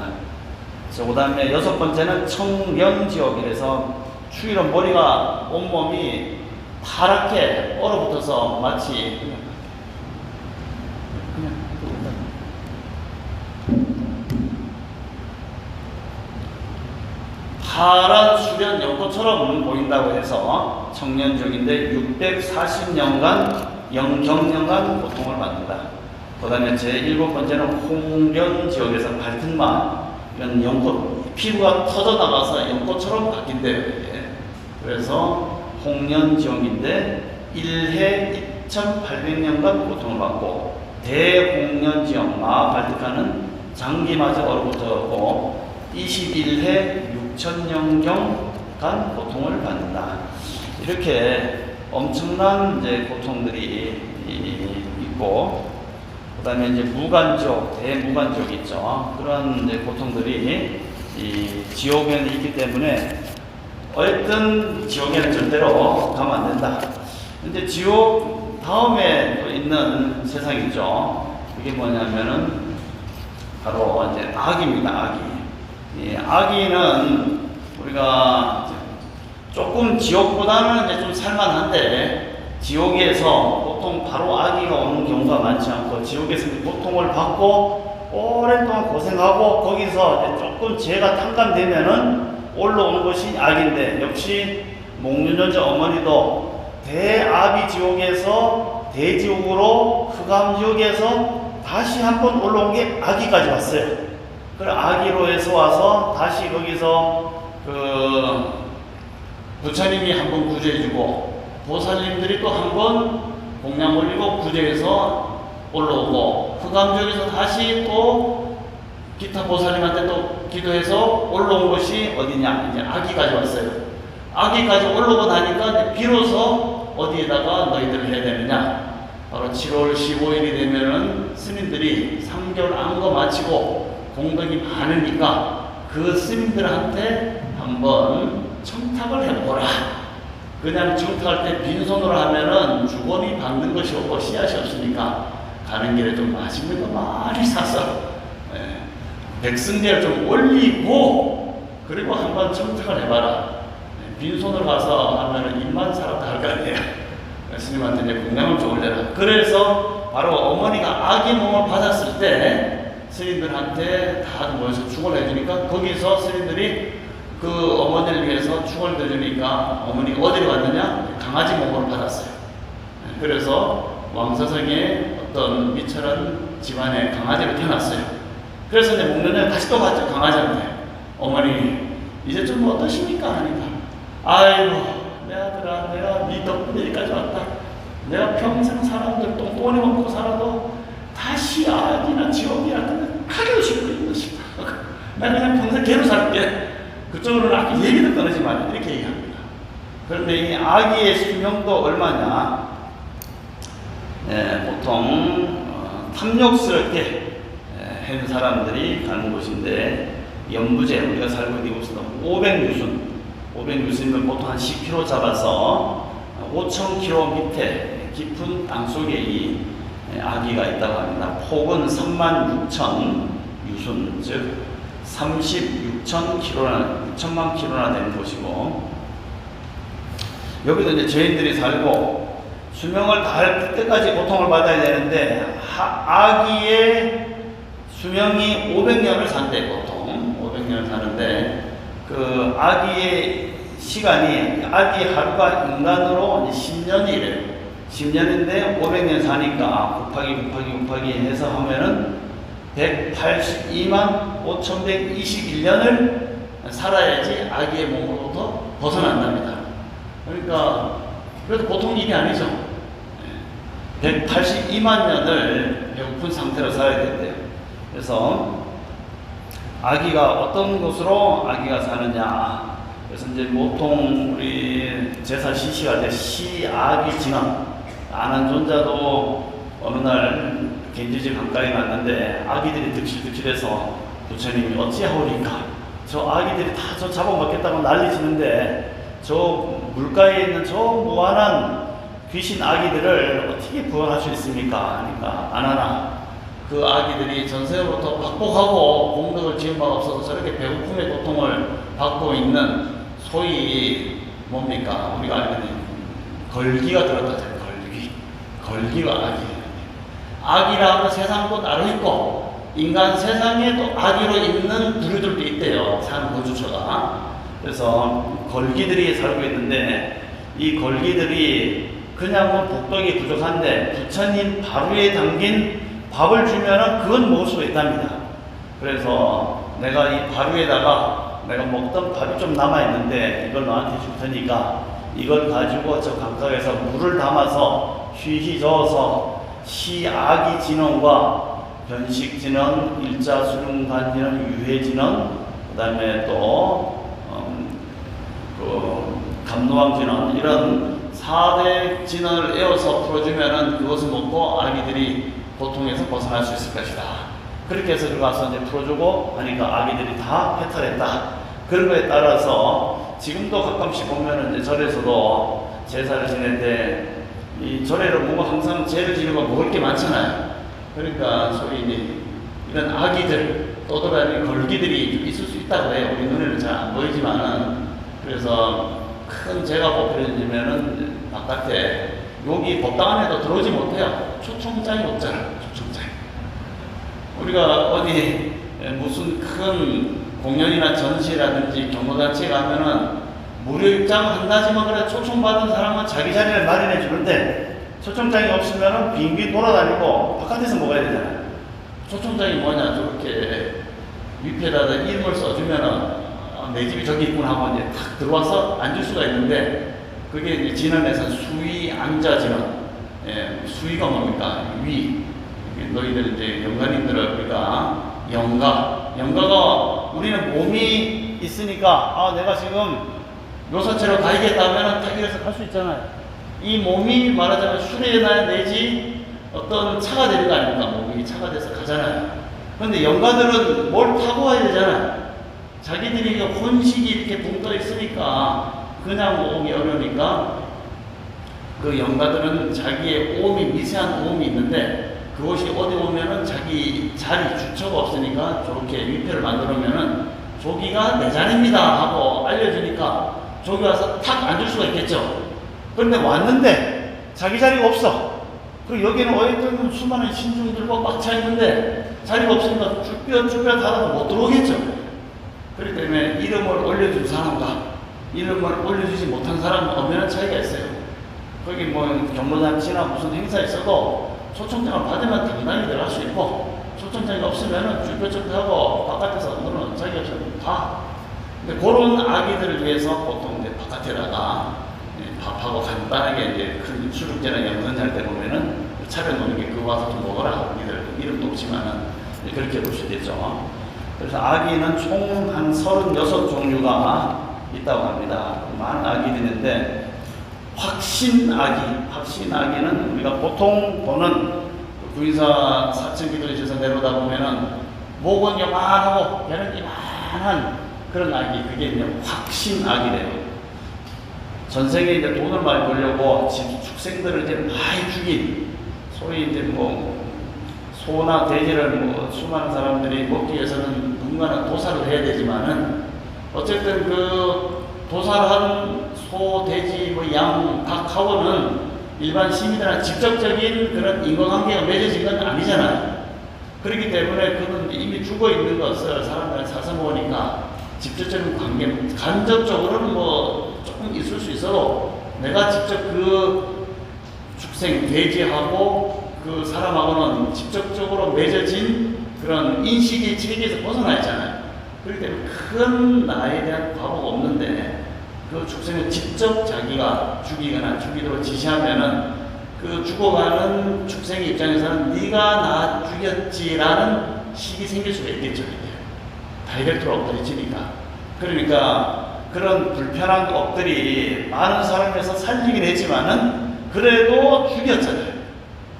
그 다음에 여섯 번째는 청령 지역이라서 추위로 머리가 온몸이 파랗게 얼어붙어서 마치 파란 수련 연꽃처럼 보인다고 해서 청년 지역인데 640년간 영경년간 고통을 받는다. 그 다음에 제7번째는 홍련 지역에서 발등만 이런 연꽃, 피부가 터져나가서 연꽃처럼 바뀐대요. 이게. 그래서 홍련 지역인데 1해 2800년간 고통을 받고, 대홍련 지역 마발티카는 장기마저 얼어붙었고 21해 6000년경간 고통을 받는다. 이렇게 엄청난 이제 고통들이 있고, 그 다음에 이제 무간지옥, 대무간지옥 있죠. 그런 이제 고통들이 이 지옥에는 있기 때문에 어쨌든 지옥에는 절대로 가면 안 된다. 근데 지옥 다음에 또 있는 세상이죠. 이게 뭐냐면은 바로 이제 악입니다. 악이. 이 악이는 우리가 조금 지옥보다는 이제 좀 살만한데, 지옥에서 보통 바로 악의가 오는 경우가 많지 않고, 지옥에서 고통을 받고 오랫동안 고생하고 거기서 이제 조금 죄가 탕감되면은 올라오는 것이 악인데, 역시 목련전자 어머니도 대아비 지옥에서 대지옥으로 흑암지옥에서 다시 한번 올라온 게 아기까지 왔어요. 그래 아기로에서 와서 다시 거기서 부처님이 한번 구제해주고, 보살님들이 또 한 번 공양 올리고 구제해서 올라오고, 흑암지옥에서 다시 또 기타 보살님한테 또 기도해서 올라온 것이 어디냐, 이제 아기까지 왔어요. 아기까지 올라오고 나니까 비로소 어디에다가 너희들을 해야 되느냐, 바로 7월 15일이 되면은 스님들이 3개월 안거 마치고 공덕이 많으니까 그 스님들한테 한번 청탁을 해보라. 그냥 청탁할 때 빈손으로 하면은 주거니 받는 것이 없고 씨앗이 없으니까 가는 길에 좀 맛있는 거 많이 사서 백승제를 좀 올리고, 그리고 한번 청탁을 해봐라. 빈손으로 가서 하면은 입만 사람도 할 거 아니에요. 스님한테 이제 공양을 좀 올려라. 그래서 바로 어머니가 아기 몸을 받았을 때 스님들한테 다 모여서 축을 해주니까, 거기서 스님들이 그 어머니를 위해서 축을 해주니까 어머니가 어디로 왔느냐? 강아지 몸으로 받았어요. 그래서 왕사성의 어떤 미철한 집안에 강아지로 태어났어요. 그래서 이제 목련에 다시 또 갔죠. 강아지한테. 어머니 이제 좀 어떠십니까? 하니까, 아이고 내 아들아, 내가 네 덕분에 여기까지 왔다. 내가 평생 사람들 똥꼬니 먹고 살아도 다시 아기나 지옥이나 하기도 싫고 싶다. 나 그냥 평생 개로 살게. 그쪽으로는 아까 얘기도 꺼내지 말라, 이렇게 얘기합니다. 그런데 이 아기의 수명도 얼마냐? 보통 탐욕스럽게 한 사람들이 가는 곳인데, 연부제, 우리가 살고 있는 곳은 500유순이면 보통 한 10km 잡아서 5000km 밑에 깊은 땅 속에 이 아기가 있다고 합니다. 폭은 36,000 유순, 즉 6천만 킬로나 되는 곳이고, 여기도 이제 죄인들이 살고 수명을 다할 때까지 고통을 받아야 되는데, 아기의 수명이 500년을 산대. 보통 500년을 사는데, 그 아기의 시간이, 아기 하루가 인간으로 10년이래요. 10년인데 500년 사니까 곱하기 해서 하면은 182만 5121년을 살아야지 아기의 몸으로부터 벗어난답니다. 그러니까 그래도 보통 일이 아니죠. 182만 년을 배고픈 상태로 살아야 된대요. 그래서 아기가 어떤 곳으로 아기가 사느냐, 그래서 이제 보통 우리 제사 시시할 때 시악이 진언, 아는 존자도 어느 날 겐지지 가까이 갔는데 아기들이 득실득실해서 부처님이 어찌하오리까, 저 아기들이 다 저 잡아먹겠다고 난리치는데 저 물가에 있는 저 무한한 귀신 아기들을 어떻게 구원할 수 있습니까? 그러니까 아나나, 그 아기들이 전생으로부터 박복하고 공덕을 지은 바가 없어서 저렇게 배고픔의 고통을 받고 있는, 소위 뭡니까? 우리가 알게 된 걸기가 들었다잖아요. 걸기가 악이에요. 악이라는 세상도 따로 있고 인간 세상에도 악의로 있는 부류들도 있대요. 산 거주처가. 그래서 걸기들이 살고 있는데, 이 걸기들이 그냥 뭐 복덕이 부족한데 부처님 바루에 담긴 밥을 주면은 그건 먹을 수가 있답니다. 그래서 내가 이 바루에다가 내가 먹던 밥이 좀 남아있는데 이걸 너한테 줄 테니까 이걸 가지고 저 강가에서 물을 담아서 휘휘 저어서 시아기 진원과 변식 진원, 일자 수lum간 진원, 유해 진원, 그 다음에 또 감노왕 진원, 이런 4대 진원을 에워서 풀어주면은 그것을 먹고 아기들이 고통에서 벗어날 수 있을 것이다. 그렇게 해서 들어가서 이제 풀어주고 하니까 아기들이 다 해탈했다. 그런 거에 따라서 지금도 가끔씩 보면은 이제 절에서도 제사를 지낼 때 이 절에는 뭔가 항상 제를 지내고 먹을 게 많잖아요. 그러니까 소위 이제 이런 아기들, 떠돌아다니는 걸기들이 좀 있을 수 있다고 해요. 우리 눈에는 잘 안 보이지만은. 그래서 큰 재가 뽑혀지면은 바깥에, 여기 법당 안에도 들어오지 못해요. 초청장이 없잖아. 초청장. 우리가 어디 무슨 큰 공연이나 전시라든지 경로단체에 가면은 무료 입장 한다지만 그래 초청받은 사람은 자기 자리를 마련해 주는데, 초청장이 없으면은 빙빙 돌아다니고 바깥에서 먹어야 되잖아요. 초청장이 뭐냐, 저렇게 위패에다가 이름을 써주면은 내 집이 저기 있구나 하고 이제 탁 들어와서 앉을 수가 있는데, 그게 이제 진원에서 수위 앉아 진원. 예, 수위가 뭡니까? 위. 너희들 이제 영가님들은 우리가 영가가 우리는 몸이 있으니까, 아 내가 지금 묘사체로 가야겠다면 딱 이래서 갈 수 있잖아요. 이 몸이 말하자면 수레나 내지 어떤 차가 되는 거 아닙니까? 몸이 차가 돼서 가잖아요. 그런데 영가들은 뭘 타고 와야 되잖아요. 자기들이 혼식이 이렇게 붕 떠 있으니까 그냥 오기 어려우니까, 그 영가들은 자기의 오음이, 미세한 오음이 있는데 그것이 어디 오면은 자기 자리 주처가 없으니까 저렇게 위패를 만들어면은 저기가 내 자리입니다 하고 알려주니까 저기 와서 탁 앉을 수가 있겠죠. 그런데 왔는데 자기 자리가 없어. 그리고 여기는 어쨌든 수많은 신중들과 꽉 차 있는데 자리가 없으니까 쭈뼛쭈뼛 하다가 못 들어오겠죠. 그렇기 때문에 이름을 올려준 사람과 이름을 올려주지 못한 사람은 엄연한 차이가 있어요. 거기 뭐 경로잔치나 무슨 행사 있어도 초청장을 받으면 당당히 들어갈 수 있고, 초청장이 없으면은 쭈뼛쭈뼛하고 바깥에서 너는 자기가 좀 가. 근데 그런 아기들을 위해서 보통 이제 바깥에다가 밥하고 간단하게 이제 큰 수육제나 영선할 때 보면은 차려놓는 게 그거 와서 좀 먹어라. 니들 이름도 없지만은 그렇게 볼 수 있겠죠. 그래서 아기는 총 한 36종류가 있다고 합니다. 많은 아기들이 있는데, 확신아기는 우리가 보통 보는 구인사 사층기도에서 내려오다 보면은 목은 요만하고 배는 이만한 그런 아기, 그게 이제 확신아기래요. 전생에 이제 돈을 많이 벌려고 축생들을 이제 많이 죽인, 소위 이제 뭐 소나 돼지를 뭐 수많은 사람들이 먹기 위해서는 누군가는 도살을 해야 되지만은, 어쨌든 그 도살한 소, 돼지, 뭐 양, 닭하고는 일반 시민들한테 직접적인 그런 인과관계가 맺어진 건 아니잖아요. 그렇기 때문에 그는 이미 죽어 있는 것을 사람들이 사서 먹으니까 직접적인 관계, 간접적으로는 뭐 조금 있을 수 있어도 내가 직접 그 축생, 돼지하고 그 사람하고는 직접적으로 맺어진 그런 인식의 체계에서 벗어나 있잖아요. 그렇기 때문에 큰 나에 대한 과거가 없는데, 그 축생을 직접 자기가 죽이거나 죽이도록 지시하면은 그 죽어가는 축생의 입장에서는 네가 나 죽였지라는 식이 생길 수가 있겠죠. 다이렉트로 엎드려지니까. 그러니까 그런 불편한 업들이 많은 사람에서 살리긴 했지만은 그래도 죽였잖아요.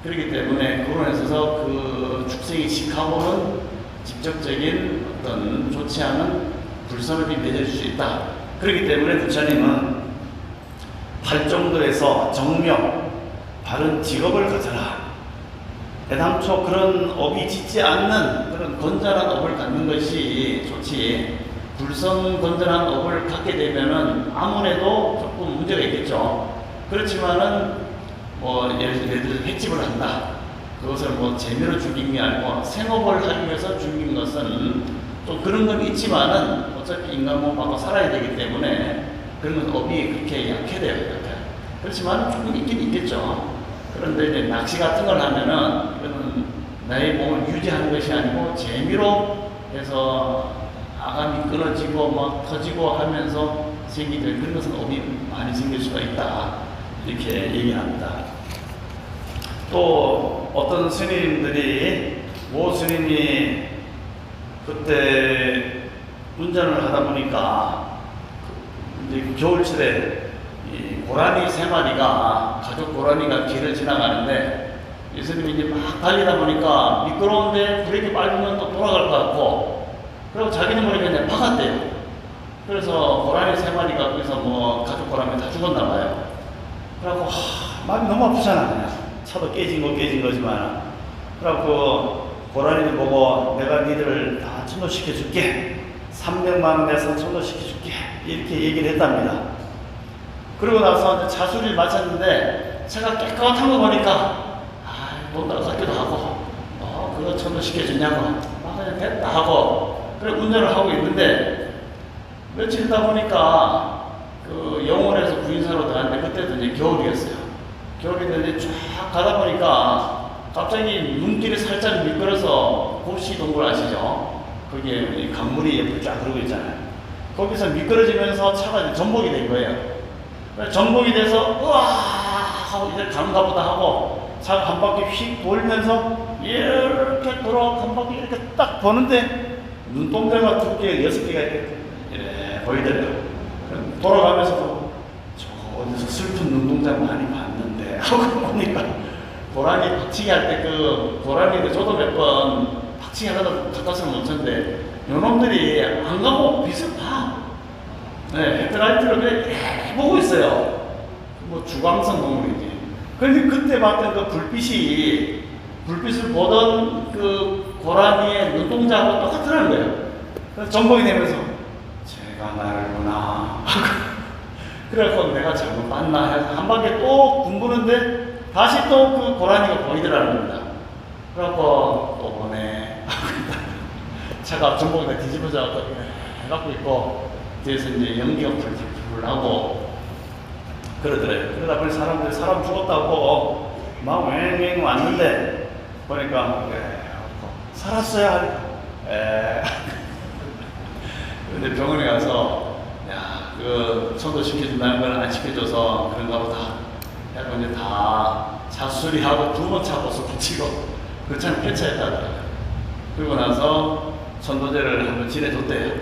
그렇기 때문에 그로 있어서 그 축생이 직하고는 직접적인 어떤 좋지 않은 불선업이 맺어질 수 있다. 그렇기 때문에 부처님은 팔정도에서 정명, 바른 직업을 가져라. 애당초 그런 업이 짙지 않는 그런 건전한 업을 갖는 것이 좋지, 불선 건전한 업을 갖게 되면은 아무래도 조금 문제가 있겠죠. 그렇지만은 예를 들어 횟집을 한다. 그것을 재미로 죽인 게 아니고 생업을 하기 위해서 죽인 것은 좀 그런 건 있지만은 어차피 인간 몸 받고 살아야 되기 때문에 그런 건 업이 그렇게 약해돼요. 그렇지만 조금 있긴 있겠죠. 그런데 이제 낚시 같은 걸 하면은 이거는 나의 몸을 유지하는 것이 아니고 재미로 해서 아감이 끊어지고 터지고 하면서 생기는 그런 것은 업이 많이 생길 수가 있다. 이렇게 얘기합니다. 또 어떤 스님들이 모 스님이 그때 운전을 하다 보니까 이제 겨울철에 이 고라니 3마리가 가족 고라니가 길을 지나가는데 이 스님이 이제 막 달리다 보니까 미끄러운데 브레이크 밟으면 또 돌아갈 것 같고, 그리고 자기는 모르게 그냥 박았대요. 그래서 고라니 3마리가 거기서 가족 고라니 다 죽었나 봐요. 그래갖고 마음이 너무 아프잖아. 그냥 차도 깨진 거지만. 그래갖고 고라니를 보고 내가 니들을 다 천도시켜 줄게, 300만 원 내서 천도시켜 줄게, 이렇게 얘기를 했답니다. 그러고 나서 차수리를 마쳤는데 차가 깨끗한 거 보니까 돈 나가기도 하고 그거 천도시켜 주냐고 막 그냥 됐다 하고 그래 운전을 하고 있는데, 며칠 있다 보니까 그 영월에서 부인사로 들어갔는데 그때도 이제 겨울이었어요. 겨울인데 쫙 가다 보니까 갑자기 눈길이 살짝 미끄러서 곱시 동굴 아시죠? 거기에 강물이 옆에 쫙 흐르고 있잖아요. 거기서 미끄러지면서 차가 이제 전복이 된 거예요. 전복이 돼서 우와 하고 이제 가는가 보다 하고 차가 한 바퀴 휙 돌면서 이렇게 돌아 한 바퀴 이렇게 딱 보는데 눈동자가 2개, 6개가 이렇게 보이더래요. 돌아가면서도 저 어디서 슬픈 눈동자 많이 봤는데 하고 보니까 고라니 박치기 할 때 그 고라니를 저도 몇 번 박치기 하다가 가까스는 못 쳤는데 요놈들이 안 가고 빛을 봐. 네, 헤드라이트를 그냥 보고 있어요. 주광선 동물이지. 그런데 그때 봤던 그 불빛을 보던 그 고라니의 눈동자하고 똑같더라는 거예요. 그래서 전복이 되면서 제가 나를 보나 그래서 내가 잘못 봤나 해서 한 바퀴 또 둥그는데 다시 또 그 고라니가 보이더라는 겁니다. 그래갖고 또 보네 차가 전복이 다 뒤집어져 갖고 있고 뒤에서 이제 연기가 풀풀 하고 그러더래요. 그러다 보니 사람들이 사람 죽었다고 막 왱왱 왔는데 보니까 살았어요. 근데 병원에 가서 야, 그 천도 시켜준다는 걸 안 시켜줘서 그런가 보다. 그래서 이제 다 차 수리하고 2번 차 버스 붙이고 그 차는 폐차했다더라고요. 그리고 나서 천도제를 한번 지내줬대요.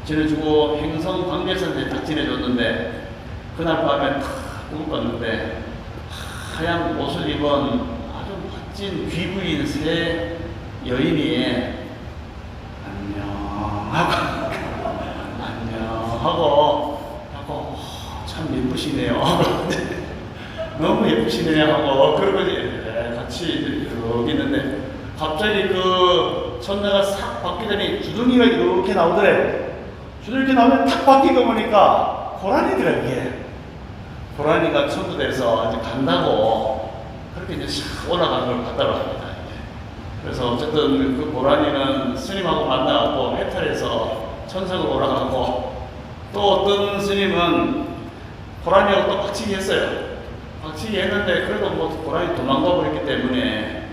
지내주고 행성 관계선에 딱 지내줬는데 그날 밤에 탁 꿈을 꿨는데 하얀 옷을 입은 아주 멋진 귀부인 3 여인이 안녕하고 하고 참 예쁘시네요. 너무 예쁘시네요 하고 그러고 같이 여기 있는데 갑자기 그 천내가 싹 바뀌더니 주둥이가 이렇게 나오더래요. 주둥이 나오면 탁 바뀌고 보니까 고라니더라고요. 이게 고라니가 천도돼서 이제 간다고 그렇게 이제 싹 올라가는 걸 봤다고 합니다. 그래서 어쨌든 그 고라니는 스님하고 만나갖고 해탈해서 천상으로 올라가고, 또 어떤 스님은 고라니하고 또 박치기 했어요. 박치기 했는데 그래도 고라니 도망가 버렸기 때문에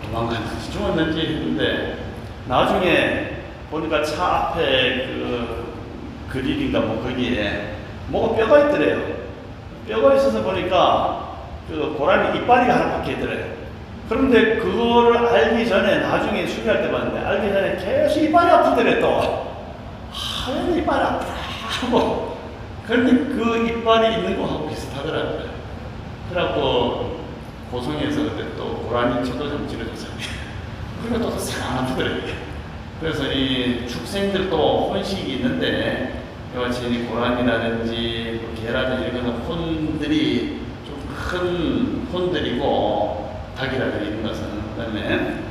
도망갔는지 죽었는지 했는데 나중에 보니까 차 앞에 그 그릴인가 거기에 뭐가 뼈가 있더래요. 뼈가 있어서 보니까 그 고라니 이빨이 하나 박혀 있더래요. 그런데 그거를 알기 전에 나중에 수리할 때 봤는데 알기 전에 계속 이빨이 아프더래. 또 하얀 이빨이 아프다 하고, 그런데 그 이빨이 있는 거하고 비슷하더라고요. 그래갖고 고성에서 그때 또 고라니 쳐도 좀 찔러줬어요. 그리고 또 잘 안 아프더라고요. 그래서 이 축생들도 혼식이 있는데, 이같이 고라니라든지 개라든지 이런 혼들이 좀 큰 혼들이고, 닭이라든지 이런 것은, 그 다음에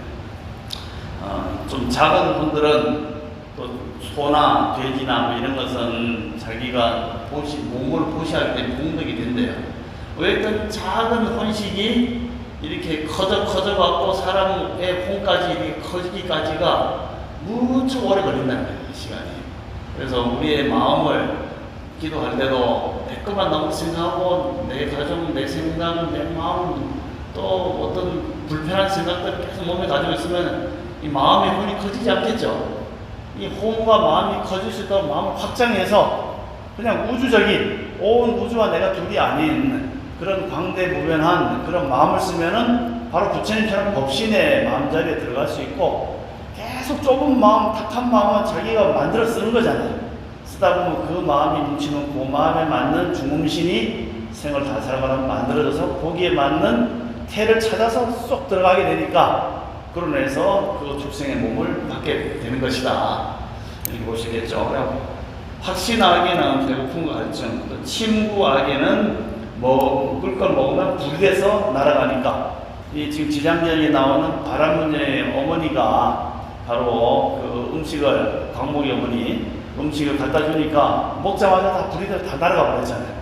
좀 작은 혼들은 또 소나 돼지나 뭐 이런 것은 자기가 몸을 보시할 때 공덕이 된대요. 왜 그 작은 혼식이 이렇게 커져갖고 사람의 혼까지 이렇게 커지기까지가 무척 오래 걸린다는 거예요, 시간이. 그래서 우리의 마음을 기도할 때도 댓글만 너무 생각하고 내 가정, 내 생각, 내 마음 또 어떤 불편한 생각들을 계속 몸에 가지고 있으면 이 마음의 혼이 커지지 않겠죠. 이 혼과 마음이 커질 수 있도록 마음을 확장해서 그냥 우주적인 온 우주와 내가 둘이 아닌 그런 광대무변한 그런 마음을 쓰면은 바로 부처님처럼 법신의 마음자리에 들어갈 수 있고, 계속 좁은 마음, 탁한 마음은 자기가 만들어 쓰는 거잖아요. 쓰다 보면 그 마음이 뭉치는 그 마음에 맞는 중음신이 생을 다 살아가는 만들어져서 거기에 맞는 태를 찾아서 쏙 들어가게 되니까, 그로 인해서 그 축생의 몸을 받게 되는 것이다, 이렇게 보시겠죠. 확신악에는 배고픔과 갈증, 또 침구악에는 먹을 걸 먹으면 불이 돼서 날아가니까, 이 지금 지장전에 나오는 바람문제의 어머니가 바로 그 음식을, 광목이 어머니 음식을 갖다 주니까 먹자마자 다 불이 돼서 다 날아가 버렸잖아요.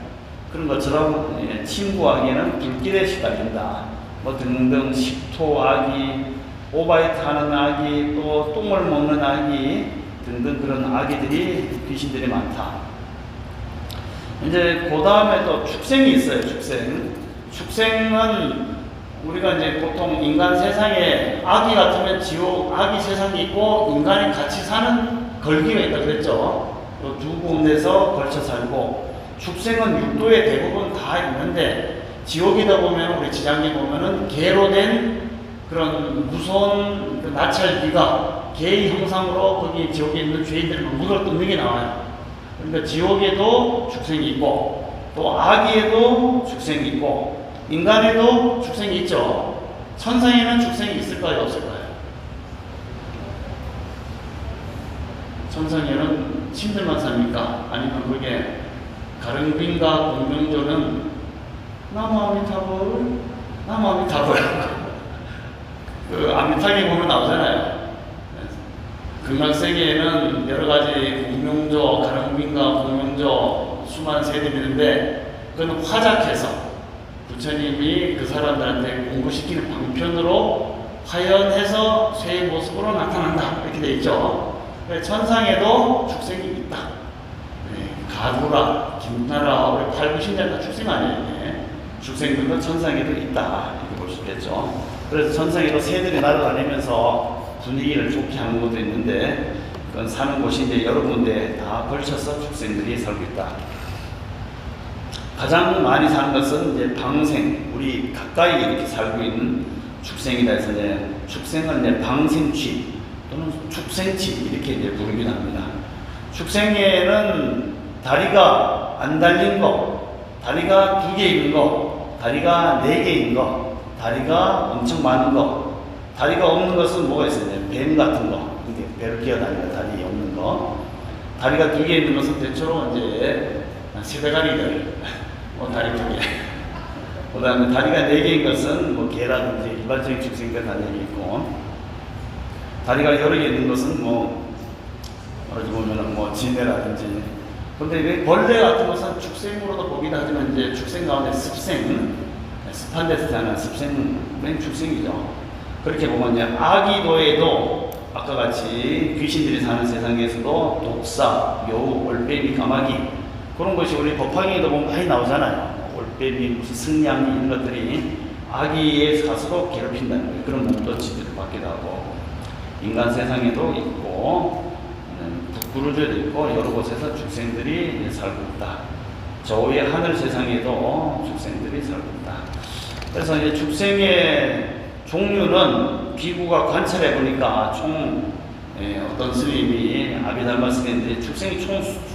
그런 것처럼 침구악에는 불길에 시달린다, 뭐 등등 식토악이, 오바이트 하는 아기, 또 똥을 먹는 아기 등등 그런 아기들이, 귀신들이 많다. 이제 그 다음에 또 축생이 있어요. 축생은 우리가 이제 보통 인간 세상에 아기 같으면 지옥, 아기 세상이 있고 인간이 같이 사는 걸기가 있다 그랬죠. 두 군데서 걸쳐 살고, 축생은 육도에 대부분 다 있는데, 지옥이다 보면 우리 지장에 보면은 개로 된 그런 무서운 그 나찰기가 개의 형상으로 거기 지옥에 있는 죄인들을 물어 뜯는 게 나와요. 그러니까 지옥에도 축생이 있고, 또 아기에도 축생이 있고, 인간에도 축생이 있죠. 천상에는 축생이 있을까요, 없을까요? 천상에는 신들만 삽니까? 아니면 그게 가릉빈과 공명조는 나무아미타불, 나무아미타불 그 아미타게 보면 나오잖아요. 극락세계에는 여러 가지 공명조, 가릉빈과 공명조 수많은 세들이 있는데, 그건 화작해서 부처님이 그 사람들한테 공부시키는 방편으로 화연해서 쇠의 모습으로 나타난다, 이렇게 돼 있죠. 천상에도 축생이 있다. 가루라, 김나라, 우리 팔구신자 다 축생 아니에요. 축생들도 천상에도 있다, 이렇게 볼 수 있겠죠. 그래서 천상에도 새들이 날아다니면서 분위기를 좋게 하는 것도 있는데, 그건 사는 곳이 이제 여러 군데 다 걸쳐서 축생들이 살고 있다. 가장 많이 사는 것은 이제 방생, 우리 가까이 이렇게 살고 있는 축생이다 해서 이제 축생은 이제 방생취 또는 축생취 이렇게 이제 부르기도 합니다. 축생에는 다리가 안 달린 거, 다리가 2개 있는 거, 다리가 4개 있는 거, 다리가 엄청 많은 거, 다리가 없는 것은 뭐가 있어요? 뱀 같은 거, 이게 배를 기어다니는 다리 없는 거, 다리가 2개 있는 것은 대체로 이제 새대가리들, 다리 2개. 그 다음에 다리가 4개인 것은 뭐 개라든지 일반적인 축생들 다 4개 있고, 다리가 여러 개 있는 것은 말하지 보면은 지네라든지. 근데 왜 벌레 같은 것은 축생으로도 보기도 하지만 이제 축생 가운데 습생, 습한 데서 사는 습생은 축생이죠. 그렇게 보면 이제 아기도에도 아까 같이 귀신들이 사는 세상에서도 독사, 여우, 올빼미, 까마귀 그런 것이 우리 법화경에도 보면 많이 나오잖아요. 올빼미, 무슨 승냥이 이런 것들이 아기에 가서도 괴롭힌다는 거예요. 그런 몸도 지들을 받기도 하고, 인간 세상에도 있고, 북구르주에도 있고, 여러 곳에서 축생들이 살고 있다. 저의 하늘 세상에도 축생들이 살고 있다. 그래서 이제 축생의 종류는 비구가 관찰해 보니까 총 어떤 스님이 아비달마스인데 축생이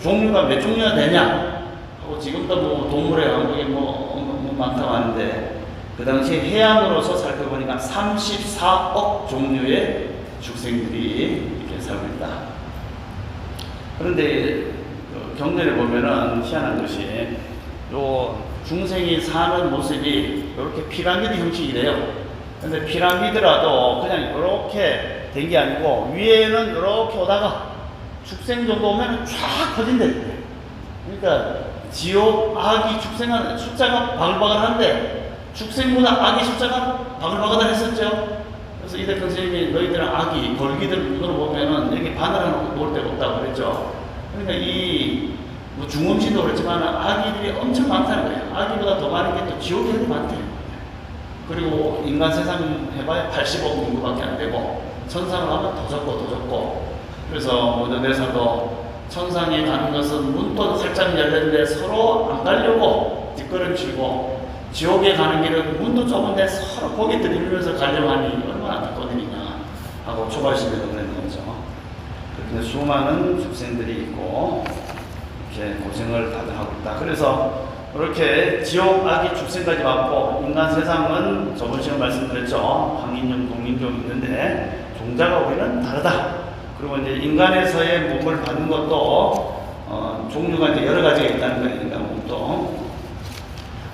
종류가 몇 종류나 되냐 하고 지금도 뭐 동물의 왕국이 뭐 많다고 하는데 그 당시 해안으로서 살펴보니까 34억 종류의 축생들이 이렇게 살고 있다. 그런데 경전에 보면은 희한한 것이 요 중생이 사는 모습이 이렇게 피라미드 형식이래요. 근데 피라미드라도 그냥 이렇게 된 게 아니고 위에는 이렇게 오다가 축생 정도 오면 쫙 퍼진대. 그러니까 지옥, 악이 축생하는 숫자가 바글바글한데 축생보다 악의 숫자가 바글바글 했었죠. 그래서 이대근 선생님이 너희들은 악이 벌기들 눈으로 보면은 여기 바늘은 올 데가 없다고 그랬죠. 그러니까 뭐 중음신도 그렇지만 악이들이 엄청 많다는 거예요. 악이보다 더 많은 게 또 지옥이 되게 많대요. 그리고 인간 세상 해봐야 80억 인구밖에 안 되고 천상을 하면 더 적고 그래서 모두에서도 천상에 가는 것은 문도 살짝 열렸는데 서로 안 가려고 뒷걸음치고 지옥에 가는 길은 문도 좁은데 서로 고개 들이면서 가려고 하니 얼마나 안타까우느냐 하고 초발시대도 그랬는 거죠. 그렇게 수많은 축생들이 있고 이렇게 고생을 다들 하고 있다. 그래서 이렇게 지옥, 악이 축생까지 많고 인간 세상은 저번 시간에 말씀드렸죠. 황인종, 동인종 있는데 종자가 우리는 다르다. 그리고 이제 인간에서의 몸을 받는 것도 종류가 이제 여러 가지가 있다는 거예요. 인간 몸도.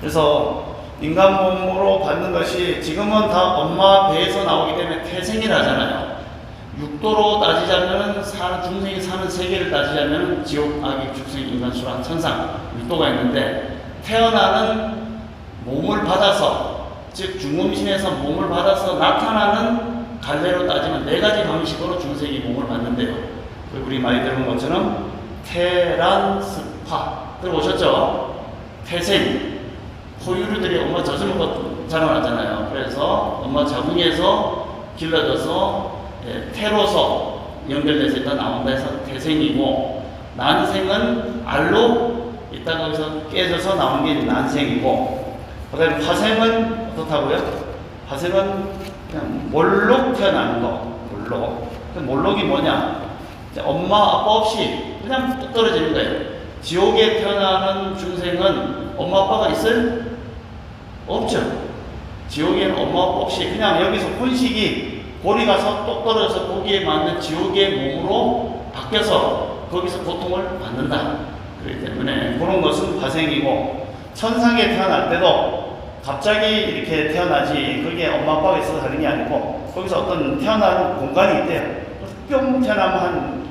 그래서 인간 몸으로 받는 것이 지금은 다 엄마 배에서 나오기 때문에 태생이라잖아요. 육도로 따지자면 중생이 사는 세계를 따지자면 지옥, 악이, 축생, 인간, 수란, 천상 육도가 있는데 태어나는 몸을 받아서 즉 중음신에서 몸을 받아서 나타나는 갈래로 따지면 4가지 방식으로 중생이 몸을 받는데요. 우리 많이 들은 것처럼 태란스파 들어보셨죠? 태생 포유류들이 엄마 젖을 먹고 자라나잖아요. 그래서 엄마 자궁에서 길러져서 태로서 연결돼서 일단 나온다 해서 태생이고 난생은 알로 이따가 거기서 깨져서 나온 게 난생이고 그 다음에 화생은 어떻다고요? 화생은 그냥 몰록 태어나는 거 몰록 몰록이 뭐냐? 엄마 아빠 없이 그냥 뚝 떨어지는 거예요. 지옥에 태어나는 중생은 엄마 아빠가 있을? 없죠. 지옥에는 엄마 아빠 없이 그냥 여기서 혼식이 골이 가서 똑 떨어져서 거기에 맞는 지옥의 몸으로 바뀌어서 거기서 고통을 받는다. 그렇기 때문에 그런 것은 화생이고 천상에 태어날 때도 갑자기 이렇게 태어나지 그게 엄마 아빠가 있어서 다른 게 아니고 거기서 어떤 태어나는 공간이 있대요. 뿅 태어나면 한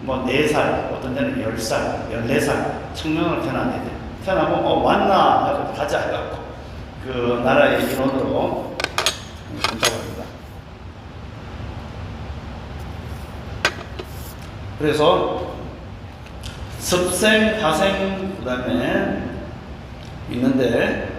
4살, 어떤 데는 10살, 14살 청년으로 태어난 애들 태어나면 왔나 하고 가자 해갖고 그 나라의 인원으로 분석합니다. 그래서 습생, 화생 그 다음에 있는데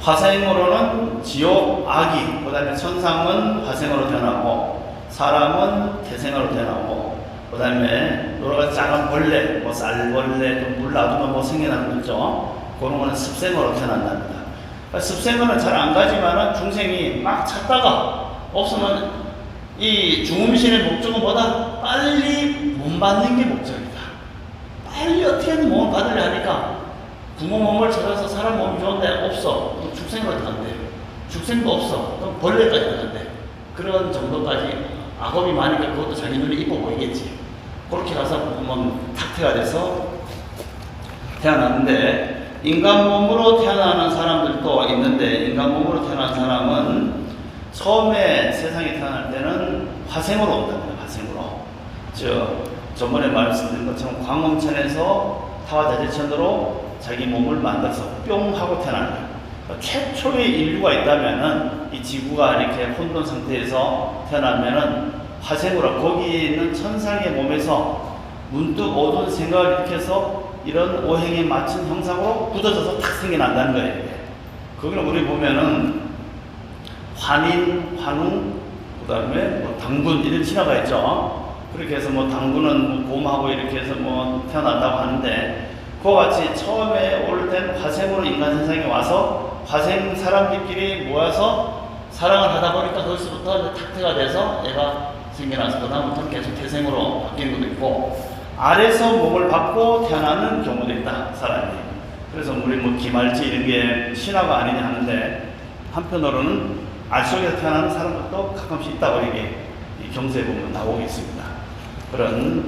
화생으로는 지옥, 악이 그 다음에 천상은 화생으로 태어나고 사람은 태생으로 태어나고 그 다음에 여러가지 작은 벌레 뭐 쌀벌레 또 물 놔두면 생겨나는 거죠. 그런 거는 습생으로 태어난답니다. 그러니까 습생은 잘 안 가지만은 중생이 막 찾다가 없으면 이 중음신의 목적은 뭐다? 빨리 몸 받는 게 목적이다. 빨리 어떻게든 몸을 받으려 하니까 부모 몸을 찾아서 사람 몸이 좋은데 없어. 그럼 축생으로 들어간대. 축생도 없어. 그럼 벌레까지 들어간대. 그런 정도까지 악업이 많으니까 그것도 자기 눈에 이뻐 보이겠지. 그렇게 가서 보면 탁태가 돼서 태어났는데 인간 몸으로 태어나는 사람들도 있는데 인간 몸으로 태어난 사람은 처음에 세상에 태어날 때는 화생으로 온답니다. 화생으로. 저번에 말씀드린 것처럼 광원천에서 타화자재천으로 자기 몸을 만들어서 뿅 하고 태어나는 거예요. 최초의 인류가 있다면은 이 지구가 이렇게 혼돈 상태에서 태어나면은 화생으로 거기 있는 천상의 몸에서 문득 어두운 생각을 일으켜서 이런 오행에 맞춘 형상으로 굳어져서 탁 생겨난다는 거예요. 거기는 우리 보면은 환인, 환웅, 그 다음에 당군 이런 신화가 있죠. 그렇게 해서 당군은 곰하고 이렇게 해서 태어난다고 하는데 그와 같이 처음에 올 땐 화생으로 인간 세상에 와서 화생 사람들끼리 모여서 사랑을 하다 보니까 거기서부터 탁태가 돼서 애가 생겨나서 그다음부터 계속 태생으로 바뀌는 것도 있고, 알에서 몸을 받고 태어나는 경우도 있다, 사람이. 그래서 우리 뭐 기말지 이런 게 신화가 아니냐 하는데, 한편으로는 알 속에서 태어나는 사람도 가끔씩 있다고 이게 이 경세에 보면 나오고 있습니다. 그런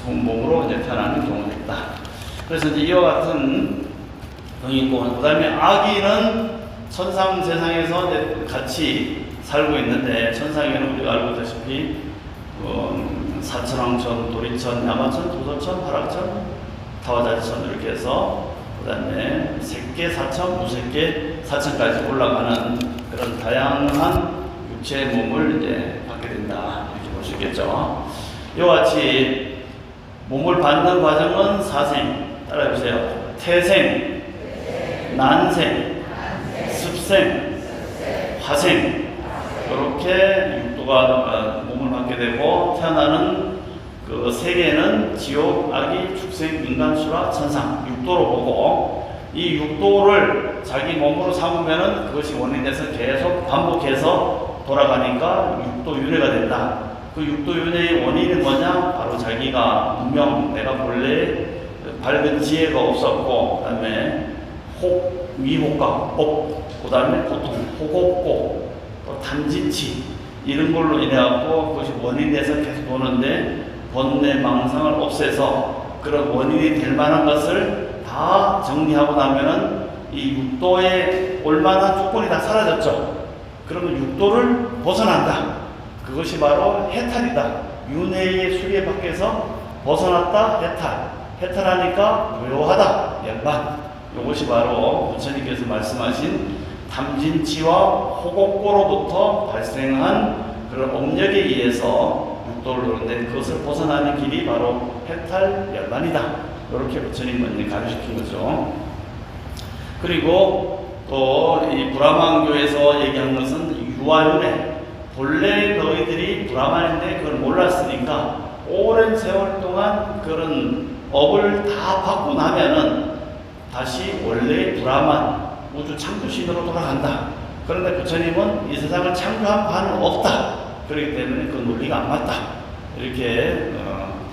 몸으로 이제 태어나는 경우도 있다. 그래서 이제 이와 같은 등이 있고, 그 다음에 아기는 천상 세상에서 같이 살고 있는데, 천상에는 우리가 알고 있다시피 사천왕천, 도리천, 야마천, 도서천, 화락천, 타화자지천 이렇게 해서 그 다음에 색계 사천, 무색계 사천까지 올라가는 그런 다양한 육체의 몸을 이제 받게 된다, 이렇게 볼 수 있겠죠. 이와 같이 몸을 받는 과정은 사생, 따라해보세요. 태생, 난생, 습생, 화생, 이렇게 육도가 몸을 받게 되고, 태어나는 그 세계는 지옥, 악이, 축생, 인간, 수라, 천상, 육도로 보고, 이 육도를 자기 몸으로 삼으면은 그것이 원인이 돼서 계속 반복해서 돌아가니까 육도윤회가 된다. 그 육도윤회의 원인은 뭐냐? 바로 자기가 분명 내가 본래 밝은 지혜가 없었고, 그 다음에 혹, 미혹과 복, 그 다음에 고통, 호곡고, 또 탐진치, 이런 걸로 인해갖고 그것이 원인이 돼서 계속 도는데, 번뇌, 망상을 없애서 그런 원인이 될 만한 것을 다 정리하고 나면은 이 육도에 올만한 조건이 다 사라졌죠. 그러면 육도를 벗어난다. 그것이 바로 해탈이다. 윤회의 수계 밖에서 벗어났다, 해탈. 해탈하니까 묘하다, 열반. 이것이 바로 부처님께서 말씀하신 탐진치와 호곡고로부터 발생한 그런 업력에 의해서 육도를 노는데, 그것을 벗어나는 길이 바로 해탈, 열반이다. 이렇게 부처님은 가르치신 거죠. 그리고 또 이 브라만교에서 얘기한 것은 유아윤회. 본래 너희들이 브라만인데 그걸 몰랐으니까 오랜 세월 동안 그런 업을 다 받고 나면은 다시 원래 브라만, 우주 창조신으로 돌아간다. 그런데 부처님은 이 세상을 창조한 바는 없다. 그렇기 때문에 그 논리가 안 맞다. 이렇게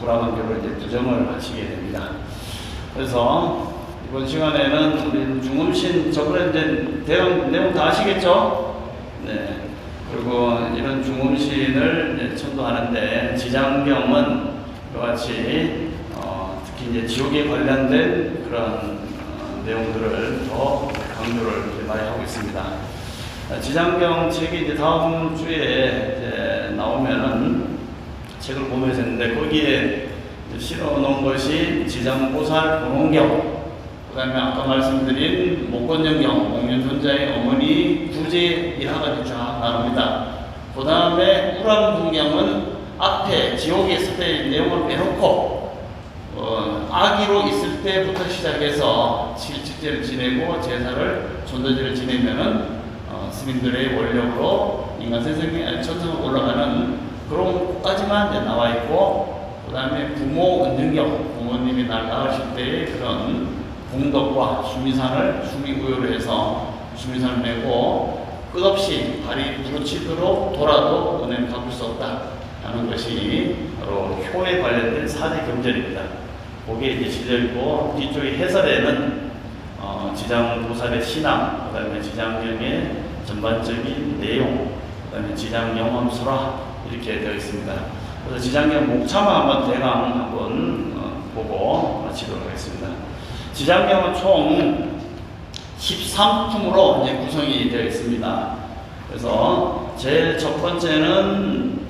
브라만교를 이제 부정을 하시게 됩니다. 그래서 이번 시간에는 우리 중음신, 저번에 이제 내용 다 아시겠죠? 네. 그리고 이런 중음신을 천도하는데, 지장경은 이와 같이 특히 이제 지옥에 관련된 그런 내용들을 더 강조를 많이 하고 있습니다. 지장경 책이 이제 다음 주에 이제 나오면은 책을 보면서 했는데, 거기에 실어 놓은 것이 지장보살 본원경, 그 다음에 아까 말씀드린 목건정경, 목련존자의 어머니 구제 일화가 쫙 나옵니다. 그 다음에 우람궁경은 앞에 지옥에 있을 때 내용을 빼놓고 아기로 있을 때부터 시작해서 칠칙제를 지내고 제사를 전도제를 지내면은 스님들의 원력으로 인간 세상에 천상으로 올라가는 그런 것까지만 이제 나와 있고, 그 다음에 부모 은등경, 부모님이 날 낳으실 때의 그런 공덕과 수미우요로 해서 수미산을 메고 끝없이 발이 부르치도록 돌아도 은혜를 갚을 수 없다 하는 것이 바로 효에 관련된 4대 경전입니다. 거기에 이제 실려있고, 뒤쪽에 해설에는 지장보살의 신앙, 그 다음에 지장경의 전반적인 내용, 그 다음에 지장영험 설화 이렇게 되어 있습니다. 그래서 지장경 목차만 한번 대강 한번 보고 마치도록 하겠습니다. 지장경은 총 13품으로 이제 구성이 되어 있습니다. 그래서 제일 첫 번째는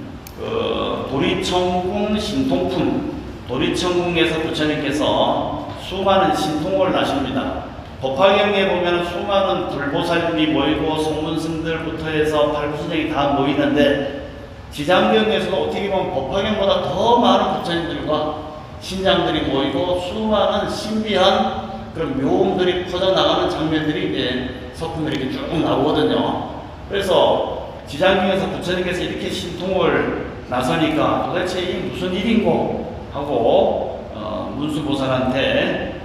도리천궁 신통품. 도리천궁에서 부처님께서 수많은 신통을 나십니다. 법화경에 보면 수많은 불보살님이 모이고 송문승들부터 해서 팔부선생이 다 모이는데, 지장경에서도 어떻게 보면 법화경보다 더 많은 부처님들과 신장들이 모이고 수많은 신비한 그런 묘음들이 퍼져나가는 장면들이 이제 서품들이 이렇게 쭉 나오거든요. 그래서 지장경에서 부처님께서 이렇게 신통을 나서니까 도대체 이게 무슨 일인고 하고 문수보살한테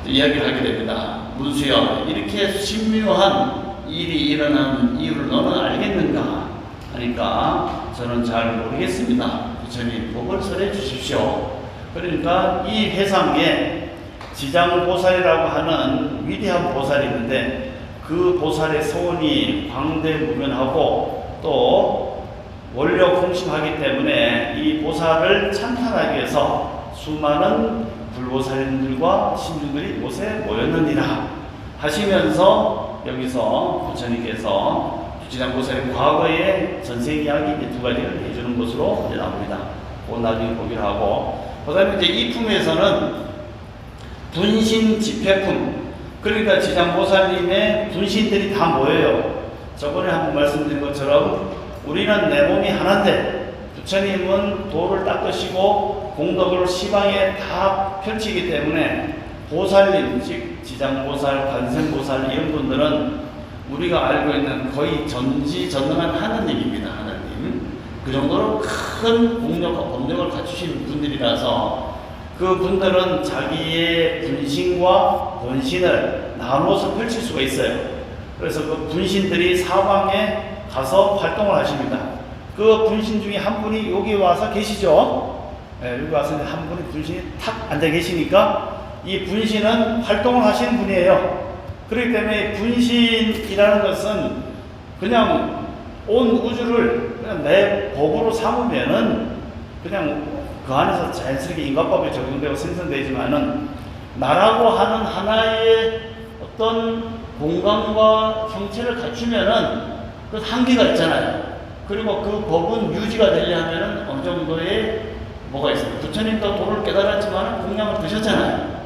이야기를 하게 됩니다. 문수여, 이렇게 신묘한 일이 일어난 이유를 너는 알겠는가? 하니까 저는 잘 모르겠습니다. 부처님 법을 설해 주십시오. 그러니까 이 회상에 지장보살이라고 하는 위대한 보살이 있는데 그 보살의 소원이 광대무변하고 또 원력공심하기 때문에 이 보살을 찬탄하기 위해서 수많은 불보살님들과 신중들이 이곳에 모였느니라 하시면서 여기서 부처님께서 지장보살의 과거의 전생 이야기 두 가지를 해주는 것으로 이제 나옵니다. 그건 나중에 보기로 하고, 그 다음에 이제 이 품에서는 분신 집회품, 그러니까 지장보살님의 분신들이 다 모여요. 저번에 한번 말씀드린 것처럼 우리는 내 몸이 하나인데 부처님은 도를 닦으시고 공덕을 시방에 다 펼치기 때문에 보살님, 즉 지장보살, 관세음보살 이런 분들은 우리가 알고 있는 거의 전지전능한 하느님입니다. 하느님. 그 정도로 큰 공력과 법력을 갖추신 분들이라서 그 분들은 자기의 분신과 본신을 나눠서 펼칠 수가 있어요. 그래서 그 분신들이 사방에 가서 활동을 하십니다. 그 분신 중에 한 분이 여기 와서 계시죠. 네, 여기 와서 한 분이 분신이 탁 앉아 계시니까 이 분신은 활동을 하시는 분이에요. 그렇기 때문에 분신이라는 것은 그냥 온 우주를 그냥 내 법으로 삼으면은 그냥 그 안에서 자연스럽게 인과법에 적용되고 생성되지만은 나라고 하는 하나의 어떤 공간과 형체를 갖추면은 그 한계가 있잖아요. 그리고 그 법은 유지가 되려면은 어느 정도의 뭐가 있어요. 부처님도 도를 깨달았지만 공양을 드셨잖아요.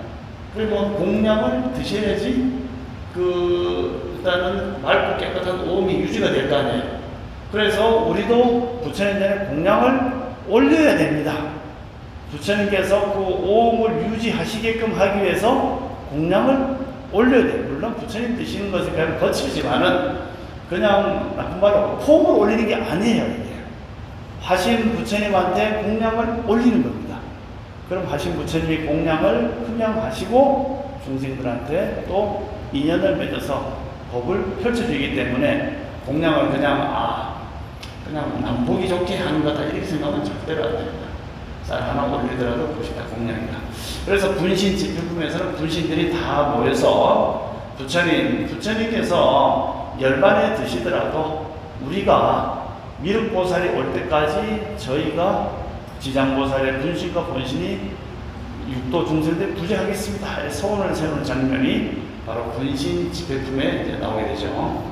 그리고 공양을 드셔야지 일단은 맑고 깨끗한 오음이 유지가 될 거 아니에요. 그래서 우리도 부처님 전에 공양을 올려야 됩니다. 부처님께서 그 오음을 유지하시게끔 하기 위해서 공양을 올려야 돼요. 물론 부처님 드시는 것이 별로 거칠지만은 그냥 나쁜 말로 폼을 올리는 게 아니에요. 이게 화신 부처님한테 공양을 올리는 겁니다. 그럼 화신 부처님이 공양을 흠양하시고 중생들한테 또 인연을 맺어서 법을 펼쳐주기 때문에 공양을 그냥 남 보기 좋게 하는 거다 이렇게 생각하면 절대로 안 됩니다. 쌀 하나 올리더라도 그것이 다 공양이다. 그래서 분신 집회품에서는 분신들이 다 모여서 부처님께서 열반에 드시더라도 우리가 미륵보살이 올 때까지 저희가 지장보살의 분신과 본신이 육도 중생들 부재하겠습니다. 소원을 세우는 장면이 바로 분신 집회품에 이제 나오게 되죠.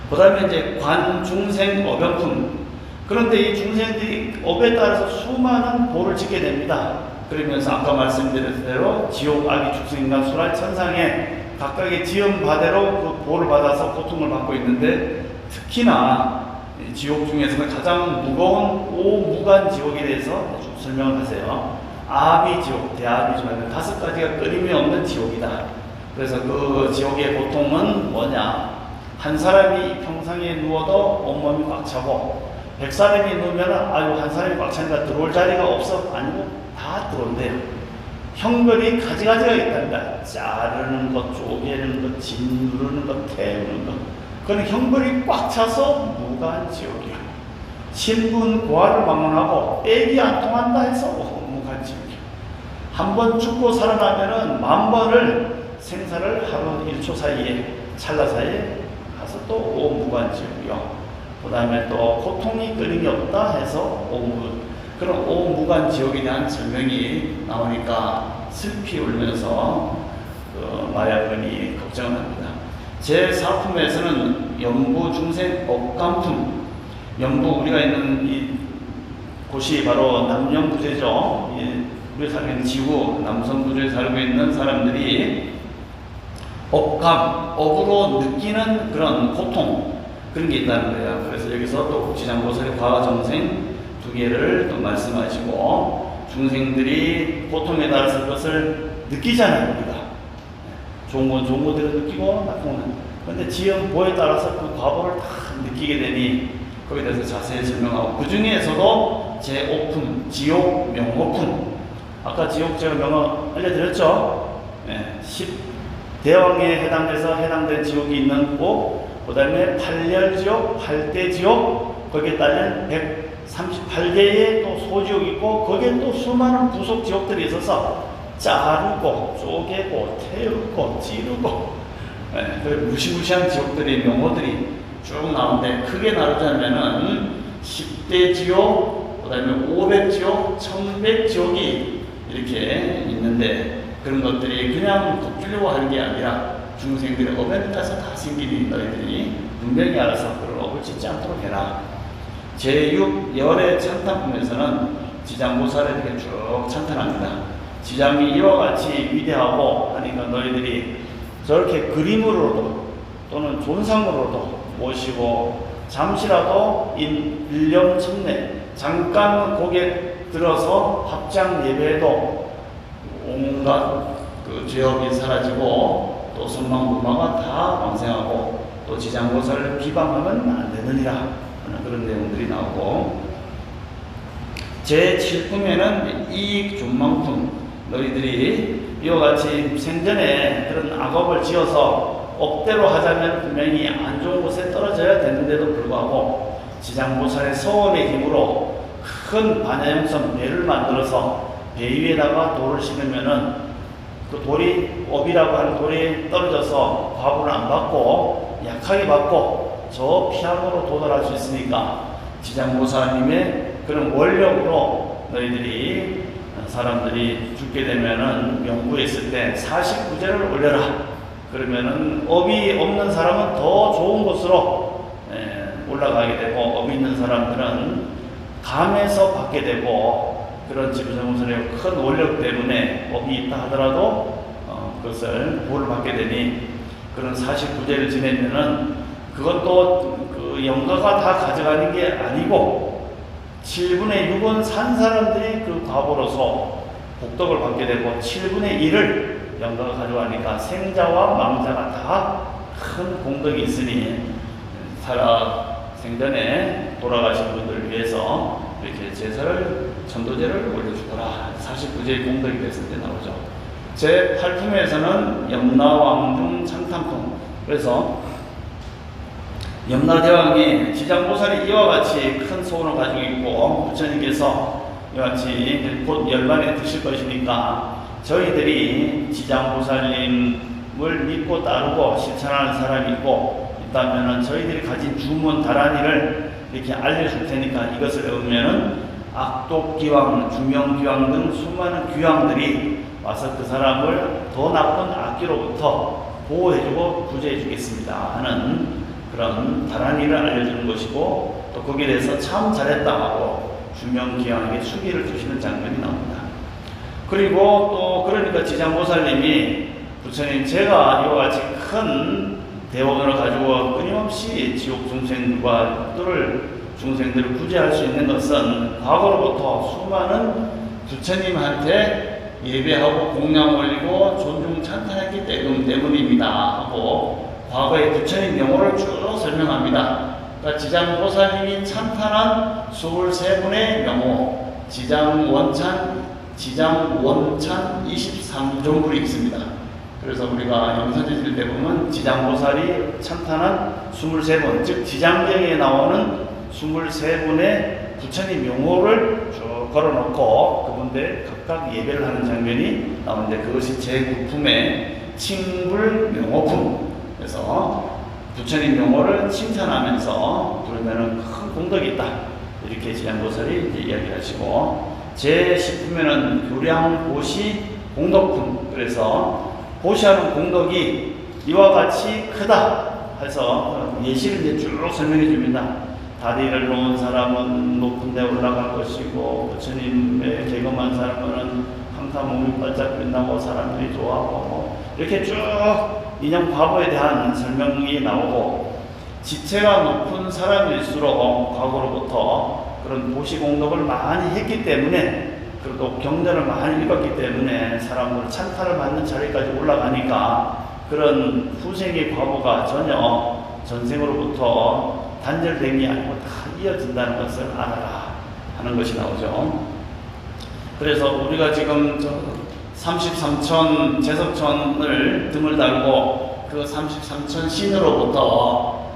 그 다음에 이제 관중생 어변품. 그런데 이 중생들이 업에 따라서 수많은 보를 짓게 됩니다. 그러면서 아까 말씀드린 대로 지옥, 악이, 축생인간, 수랄, 천상에 각각의 지음바대로 그 보를 받아서 고통을 받고 있는데 특히나 지옥 중에서는 가장 무거운 오무간지옥에 대해서 쭉 설명을 하세요. 아비지옥, 대아비지옥, 5가지가 끊임이 없는 지옥이다. 그래서 그 지옥의 고통은 뭐냐? 한 사람이 평상에 누워도 온몸이 꽉 차고 100사람이 누우면 아유 한 사람이 꽉 차니까 들어올 자리가 없어. 아니고 다 들어온대요. 형벌이 가지가지가 있답니다. 자르는 것, 쪼개는 것, 짓누르는 것, 태우는 것. 그건 형벌이 꽉 차서 무간지옥이야. 신분 고아를 막론하고 애기 안 통한다 해서 무간지옥이야. 한번 죽고 살아나면은 10,000번을 생사를 하루 1초 사이에 찰나 사이에 가서 또 오무간지옥이요. 그 다음에 또 고통이 끊임이 없다 해서 그런 오무간지옥에 대한 설명이 나오니까 슬피 울면서 그 마야근이 걱정을 합니다. 제4품에서는 연부중생 업감품. 연부 우리가 있는 이 곳이 바로 남녀부재죠. 우리가 살고 있는 지구 남성부재에 살고 있는 사람들이 업감, 업으로 느끼는 그런 고통 그런 게 있다는 거예요. 그래서 여기서 또 지장보살의 과정생 2개를 또 말씀하시고 중생들이 고통에 따라서 그것을 느끼잖아요. 우리가 좋은 건 좋은 것대로 느끼고 나쁜 건 그런데 지음 보에 따라서 그 과보를 다 느끼게 되니 거기에 대해서 자세히 설명하고 그 중에서도 제5품 지옥 명호품 아까 지옥 제가 명호 알려드렸죠. 10대왕에 해당돼서 해당된 지옥이 있는 곳 그 다음에 8열 지옥, 8대 지옥, 거기에 따른 138개의 또 소지옥이 있고, 거기에 또 수많은 부속 지옥들이 있어서 자르고, 쪼개고, 태우고, 찌르고, 그 무시무시한 지옥들이, 명호들이 쭉 나오는데, 크게 나누자면은 10대 지옥, 그 다음에 500지옥, 1100지옥이 이렇게 있는데, 그런 것들이 그냥 겁주려고 하는 게 아니라 중생들의 업에 따라서 다 생기니 너희들이 분명히 알아서 그걸 업을 짓지 않도록 해라. 제6열의 찬탄품에서는 지장보살에 이렇게 쭉 찬탄합니다. 지장이 이와 같이 위대하고 하니까 너희들이 저렇게 그림으로도 또는 존상으로도 모시고 잠시라도 일념천내 잠깐 고개 들어서 합장 예배에도 온갖 그 죄업이 사라지고 또 선망부마가 다 왕생하고 또 지장보살을 비방하면 안 되느니라 하는 그런 내용들이 나오고, 제7품에는 이익 존망품, 너희들이 이와 같이 생전에 그런 악업을 지어서 업대로 하자면 분명히 안 좋은 곳에 떨어져야 되는데도 불구하고 지장보살의 서원의 힘으로 큰 반야용선 배를 만들어서 배 위에다가 돌을 심으면은 그 돌이, 업이라고 하는 돌이 떨어져서 과부를 안 받고 약하게 받고 저 피안으로 도달할 수 있으니까 지장보살님의 그런 원력으로 너희들이 사람들이 죽게 되면은 명부에 있을 때 49제를 올려라. 그러면은 업이 없는 사람은 더 좋은 곳으로 올라가게 되고, 업이 있는 사람들은 감에서 받게 되고, 그런 지부장보살의 큰 원력 때문에 업이 있다 하더라도 그것을 보호를 받게 되니, 그런 49제를 지내면은 그것도 그 영가가 다 가져가는 게 아니고 7분의 6은 산 사람들이 그 과보로서 복덕을 받게 되고 7분의 1을 영가가 가져가니까 생자와 망자가 다 큰 공덕이 있으니 생전에 돌아가신 분들을 위해서 이렇게 제사를, 천도제를 올려주거라. 49제의 공덕이 됐을 때 나오죠. 제8품에서는 염라왕중 찬탄품. 그래서 염라대왕이 지장보살이 이와 같이 큰 소원을 가지고 있고 부처님께서 이와 같이 곧 열반에 드실 것이니까 저희들이 지장보살님을 믿고 따르고 실천하는 사람이 있다면은 저희들이 가진 주문 다란이를 이렇게 알려줄 테니까 이것을 외우면은 악독기왕, 중명기왕 등 수많은 귀왕들이 와서 그 사람을 더 나쁜 악기로부터 보호해주고 구제해주겠습니다 하는 그런 다란이를 알려주는 것이고, 또 거기에 대해서 참 잘했다 하고 중명기왕에게 수기를 주시는 장면이 나옵니다. 그리고 또 그러니까 지장보살님이 부처님, 제가 이와 같이 큰 대원을 가지고 끊임없이 지옥 중생들을 구제할 수 있는 것은 과거로부터 수많은 부처님한테 예배하고 공양 올리고 존중 찬탄했기 때문입니다 하고 과거의 부처님 명호를 쭉 설명합니다. 그러니까 지장보살님이 찬탄한 23분의 명호, 지장원찬 23종불이 있습니다. 그래서 우리가 영사제질 때 보면 지장보살이 찬탄한 23분, 즉 지장경에 나오는 23분의 부처님 명호를 쭉 걸어놓고 그분들 각각 예배를 하는 장면이 나오는데, 그것이 제9품의 칭불명호품. 그래서 부처님 명호를 칭찬하면서 부르면은 큰 공덕이 있다, 이렇게 지장보살이 이야기하시고, 제10품에는 교량보시 공덕품. 그래서 보시하는 공덕이 이와 같이 크다 해서 예시를 이제 쭉 설명해 줍니다. 다리를 놓은 사람은 높은 데 올라갈 것이고, 부처님의 개검한 사람은 항상 몸이 바짝 빛나고 사람들이 좋아하고, 이렇게 쭉 인형 과보에 대한 설명이 나오고, 지체가 높은 사람일수록 과거로부터 그런 보시공덕을 많이 했기 때문에, 그리고 경전을 많이 읽었기 때문에 사람으로 찬탄을 받는 자리까지 올라가니까 그런 후생의 과보가 전혀 전생으로부터 단절된 게 아니고 다 이어진다는 것을 알아라 하는 것이 나오죠. 그래서 우리가 지금 33천 제석천을 등을 달고 그 33천 신으로부터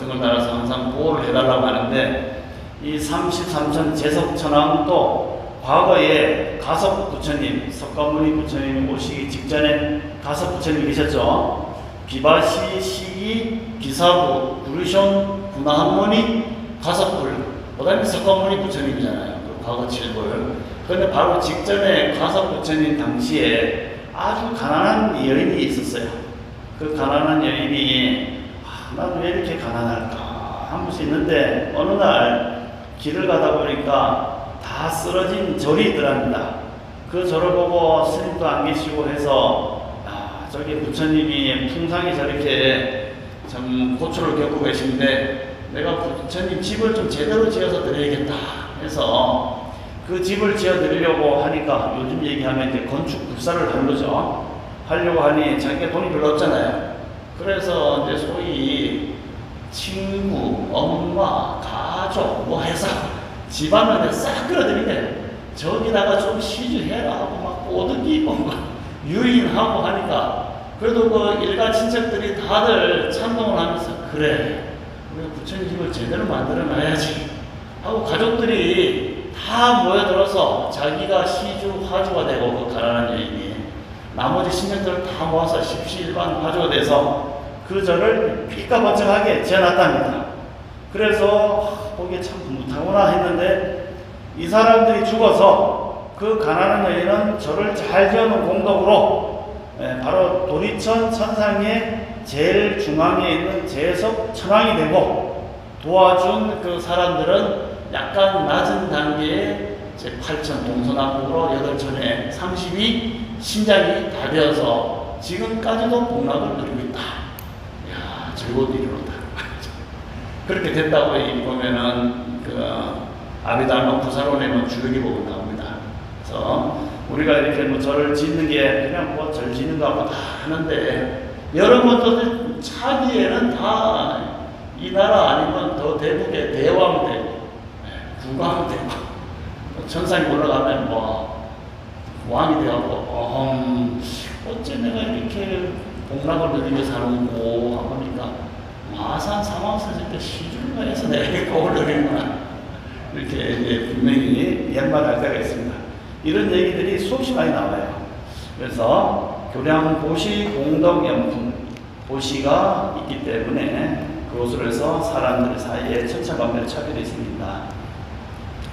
같은 걸 달아서 항상 보호를 해달라고 하는데, 이 33천 제석천왕도 과거에 가섭 부처님, 석가모니 부처님 오시기 직전에 가섭 부처님 계셨죠. 비바시 시기 기사부 구르숑 구나한모니 가섭불, 그 다음에 석가모니 부처님이잖아요. 그 과거 7불. 그런데 바로 직전에 가섭 부처님 당시에 아주 가난한 여인이 있었어요. 그 가난한 여인이 나도 왜 이렇게 가난할까 하면서 있는데, 어느 날 길을 가다 보니까 다 쓰러진 절이 있더랍니다. 그 절을 보고 스님도 안 계시고 해서 저기 부처님이 풍상이 저렇게 참 고초를 겪고 계신데 내가 부처님 집을 좀 제대로 지어서 드려야겠다 해서 그 집을 지어 드리려고 하니까, 요즘 얘기하면 이제 건축 불사를 하는 거죠. 하려고 하니 자기가 돈이 별로 없잖아요. 그래서 이제 소위 친구, 엄마, 가족 뭐 해서 집안을 싹 끌어들이게, 저기다가 좀 시주해라 하고 막 꼬드기 입고 유인하고 하니까, 그래도 그 일가 친척들이 다들 찬동을 하면서 그래, 우리가 부처님 집을 제대로 만들어 놔야지 하고 가족들이 다 모여들어서 자기가 시주 화주가 되고, 그 가난한 여인이 나머지 신녀들을 다 모아서 십시일반 화주가 돼서 그 절을 삐까번쩍하게 지어놨답니다. 그래서 보기에 참 못하구나 했는데, 이 사람들이 죽어서 그 가난한 여인은 절을 잘 지어놓은 공덕으로 바로 도리천 천상의 제일 중앙에 있는 제석 천왕이 되고, 도와준 그 사람들은 약간 낮은 단계의 제8천 동서남북으로 8천의 32 신장이 다 되어서 지금까지도 복락을 누리고 있다. 이야, 즐거운 일이로다. 그렇게 됐다고 보면은 그 아비달마 부사론에는 주력기복은 나옵니다. 그래서 우리가 이렇게 뭐 절을 짓는 게 그냥 뭐 절 짓는 거 하고 다 하는데, 여러분들 차기에는 다 이 나라 아니면 더 대북의 대왕 되고 국왕 되고 천상에 올라가면 뭐 왕이 되어갖고 어째 내가 이렇게 복락을 누리며 사는고 하고 보니까 마산 사망사실 때 시주가 해서 내가 이렇게 복을 누리는구나, 이렇게 분명히 연말할 때가 있습니다. 이런 얘기들이 수없이 많이 나와요. 그래서 교량보시 공덕연품, 보시가 있기 때문에 그것으로 해서 사람들 사이에 천차만별의 차별이 있습니다.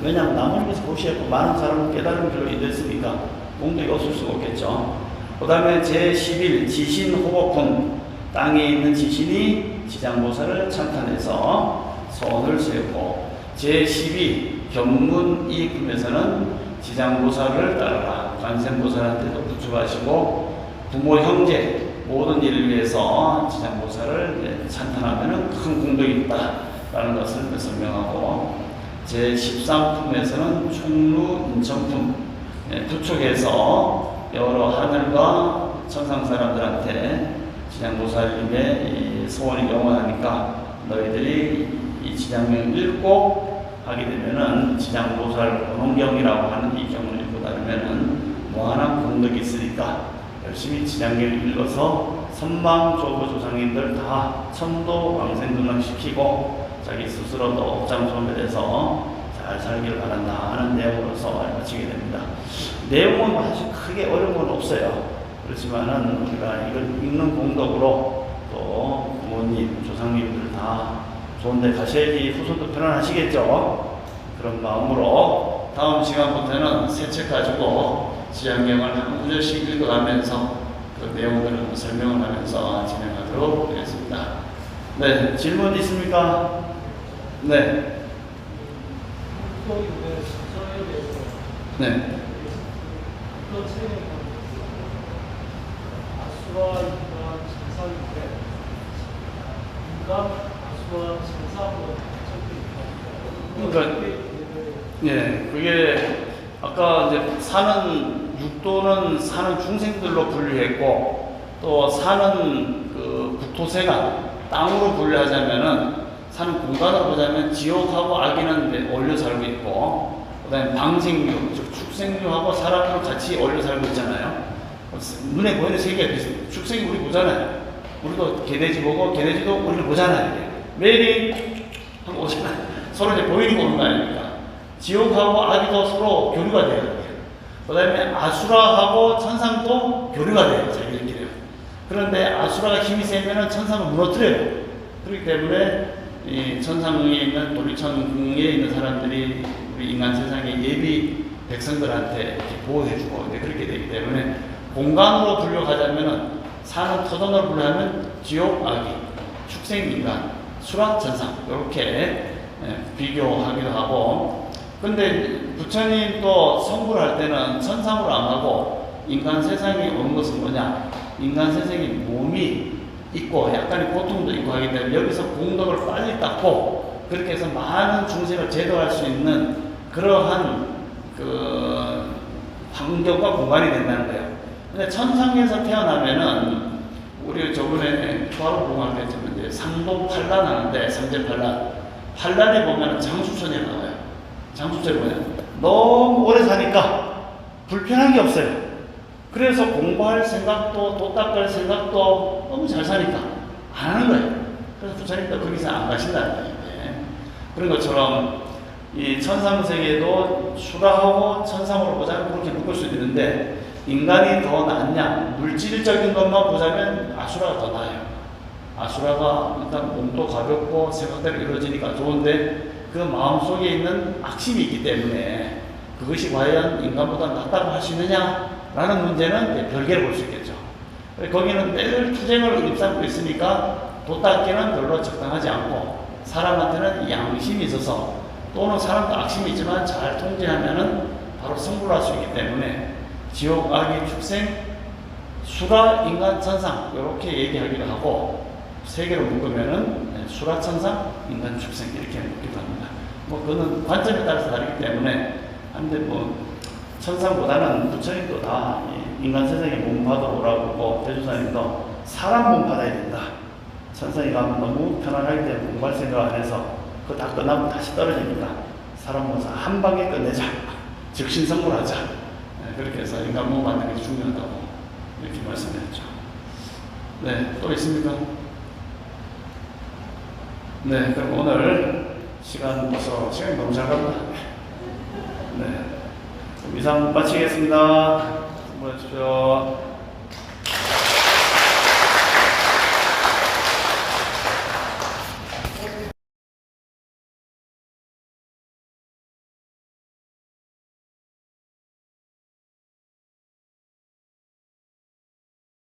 왜냐하면 남을 위해서 보시했고 많은 사람은 깨달은 길로 이랬으니까 공덕이 없을 수가 없겠죠. 그 다음에 제11 지신호복품, 땅에 있는 지신이 지장보살을 찬탄해서 소원을 세우고, 제12 경문이품에서는 지장보살을 따르라, 관세음보살한테도 부축하시고, 부모 형제 모든 일을 위해서 지장보살을 찬탄하면 큰 공덕이 있다라는 것을 설명하고, 제13품에서는 충루 인천품, 부축해서 여러 하늘과 천상 사람들한테 지장보살님의 소원이 영원하니까 너희들이 이 지장명을 읽고 하게 되면은 지장보살 본원경이라고 하는 이 경을 읽고 나르면은 무한한 공덕이 있으니까 열심히 지장경을 읽어서 선망조부 조상님들 다 천도 왕생등락시키고 자기 스스로도 업장소멸해서 잘 살기를 바란다 하는 내용으로서 마치게 됩니다. 내용은 아주 크게 어려운 건 없어요. 그렇지만은 우리가 이걸 읽는 공덕으로 또 부모님, 조상님들 다 좋은 데 가셔야지 후손도 편안하시겠죠. 그런 마음으로 다음 시간부터는 새 책 가지고 지장경을 한 구절씩 읽어가면서 그 내용들을 설명을 하면서 진행하도록 하겠습니다. 네, 질문 있습니까? 네. 네.
아수와 인간 천사인데 인간 아수와 천사하고
그러니까 예, 그게 아까 이제 사는 육도는 사는 중생들로 분류했고, 또 사는 그 국토세가 땅으로 분류하자면은 사는 공간으로 보자면 지옥하고 악인은 올려 살고 있고, 그다음에 방생류, 즉 축생류하고 사람으로 같이 올려 살고 있잖아요. 눈에 보이는 세계가 비슷해요. 축생이 우리 보잖아요. 우리도 개돼지 보고 개돼지도 우리를 보잖아요. 매일이 한 오잖아요. 서로 이제 보이는 오는 거 아닙니까? 지옥하고 악이도 서로 교류가 돼야 돼요. 그 다음에 아수라하고 천상도 교류가 돼요. 자기들끼리. 그런데 아수라가 힘이 세면은 천상을 무너뜨려요. 그렇기 때문에 이 천상에 있는 도리천궁에 있는 사람들이 우리 인간 세상의 예비 백성들한테 이렇게 보호해주고 이제 그렇게 되기 때문에 공간으로 분류하자면은 사는 터전으로 분류하면 지옥, 악이, 축생, 인간, 수락, 천상 이렇게 비교하기도 하고. 근데 부처님 또 성불을 할 때는 천상으로 안 하고 인간 세상에 오는 것은 뭐냐? 인간 세상에 몸이 있고 약간의 고통도 있고 하기 때문에 여기서 공덕을 빨리 닦고 그렇게 해서 많은 중생을 제도할 수 있는 그러한 그 환경과 공간이 된다는 거예요. 근데 천상에서 태어나면은 우리 저번에 초하루 공부할 때 했지만 이제 상도 판란 하는데 상제 판란 판란에 보면은 장수천이 나와요. 장수천이 뭐냐? 너무 오래 사니까 불편한 게 없어요. 그래서 공부할 생각도 도 닦을 생각도 너무 잘 사니까 안 하는 거예요. 그래서 부처님도 거기서 안 가신다는 거예요. 그런 것처럼 이 천상세계도 수라하고 천상으로 보자면 그렇게 묶을 수 있는데 인간이 더 낫냐? 물질적인 것만 보자면 아수라가 더 나아요. 아수라가 일단 몸도 가볍고 생각대로 이루어지니까 좋은데 그 마음속에 있는 악심이 있기 때문에 그것이 과연 인간보다 낫다고 할 수 있느냐? 라는 문제는 별개로 볼 수 있겠죠. 거기는 늘 투쟁을 입삼고 있으니까 도닦기는 별로 적당하지 않고 사람한테는 양심이 있어서 또는 사람도 악심이 있지만 잘 통제하면은 바로 성불할 수 있기 때문에 지옥, 악의 축생, 수라, 인간, 천상 이렇게 얘기하기도 하고 세 개로 묶으면은 수라, 천상, 인간, 축생 이렇게 묶기도 합니다. 뭐 그거는 관점에 따라서 다르기 때문에 한데 뭐 천상보다는 부처님도 다 인간 세상에 몸 받아 오라고 그러고 대조사님도 사람 몸 받아야 된다. 천상에 가면 너무 편안하기 때문에 공부할 생각 안 해서 그거 다 끝나면 다시 떨어지니까 사람 몸 한 방에 끝내자. 즉신성불하자. 그렇게 해서 인간 몸 받는 게 중요하다고 이렇게 말씀드렸죠. 네, 또 있습니까? 네, 그럼 오늘 시간이 너무 잘 갑니다. 네. 이상 마치겠습니다.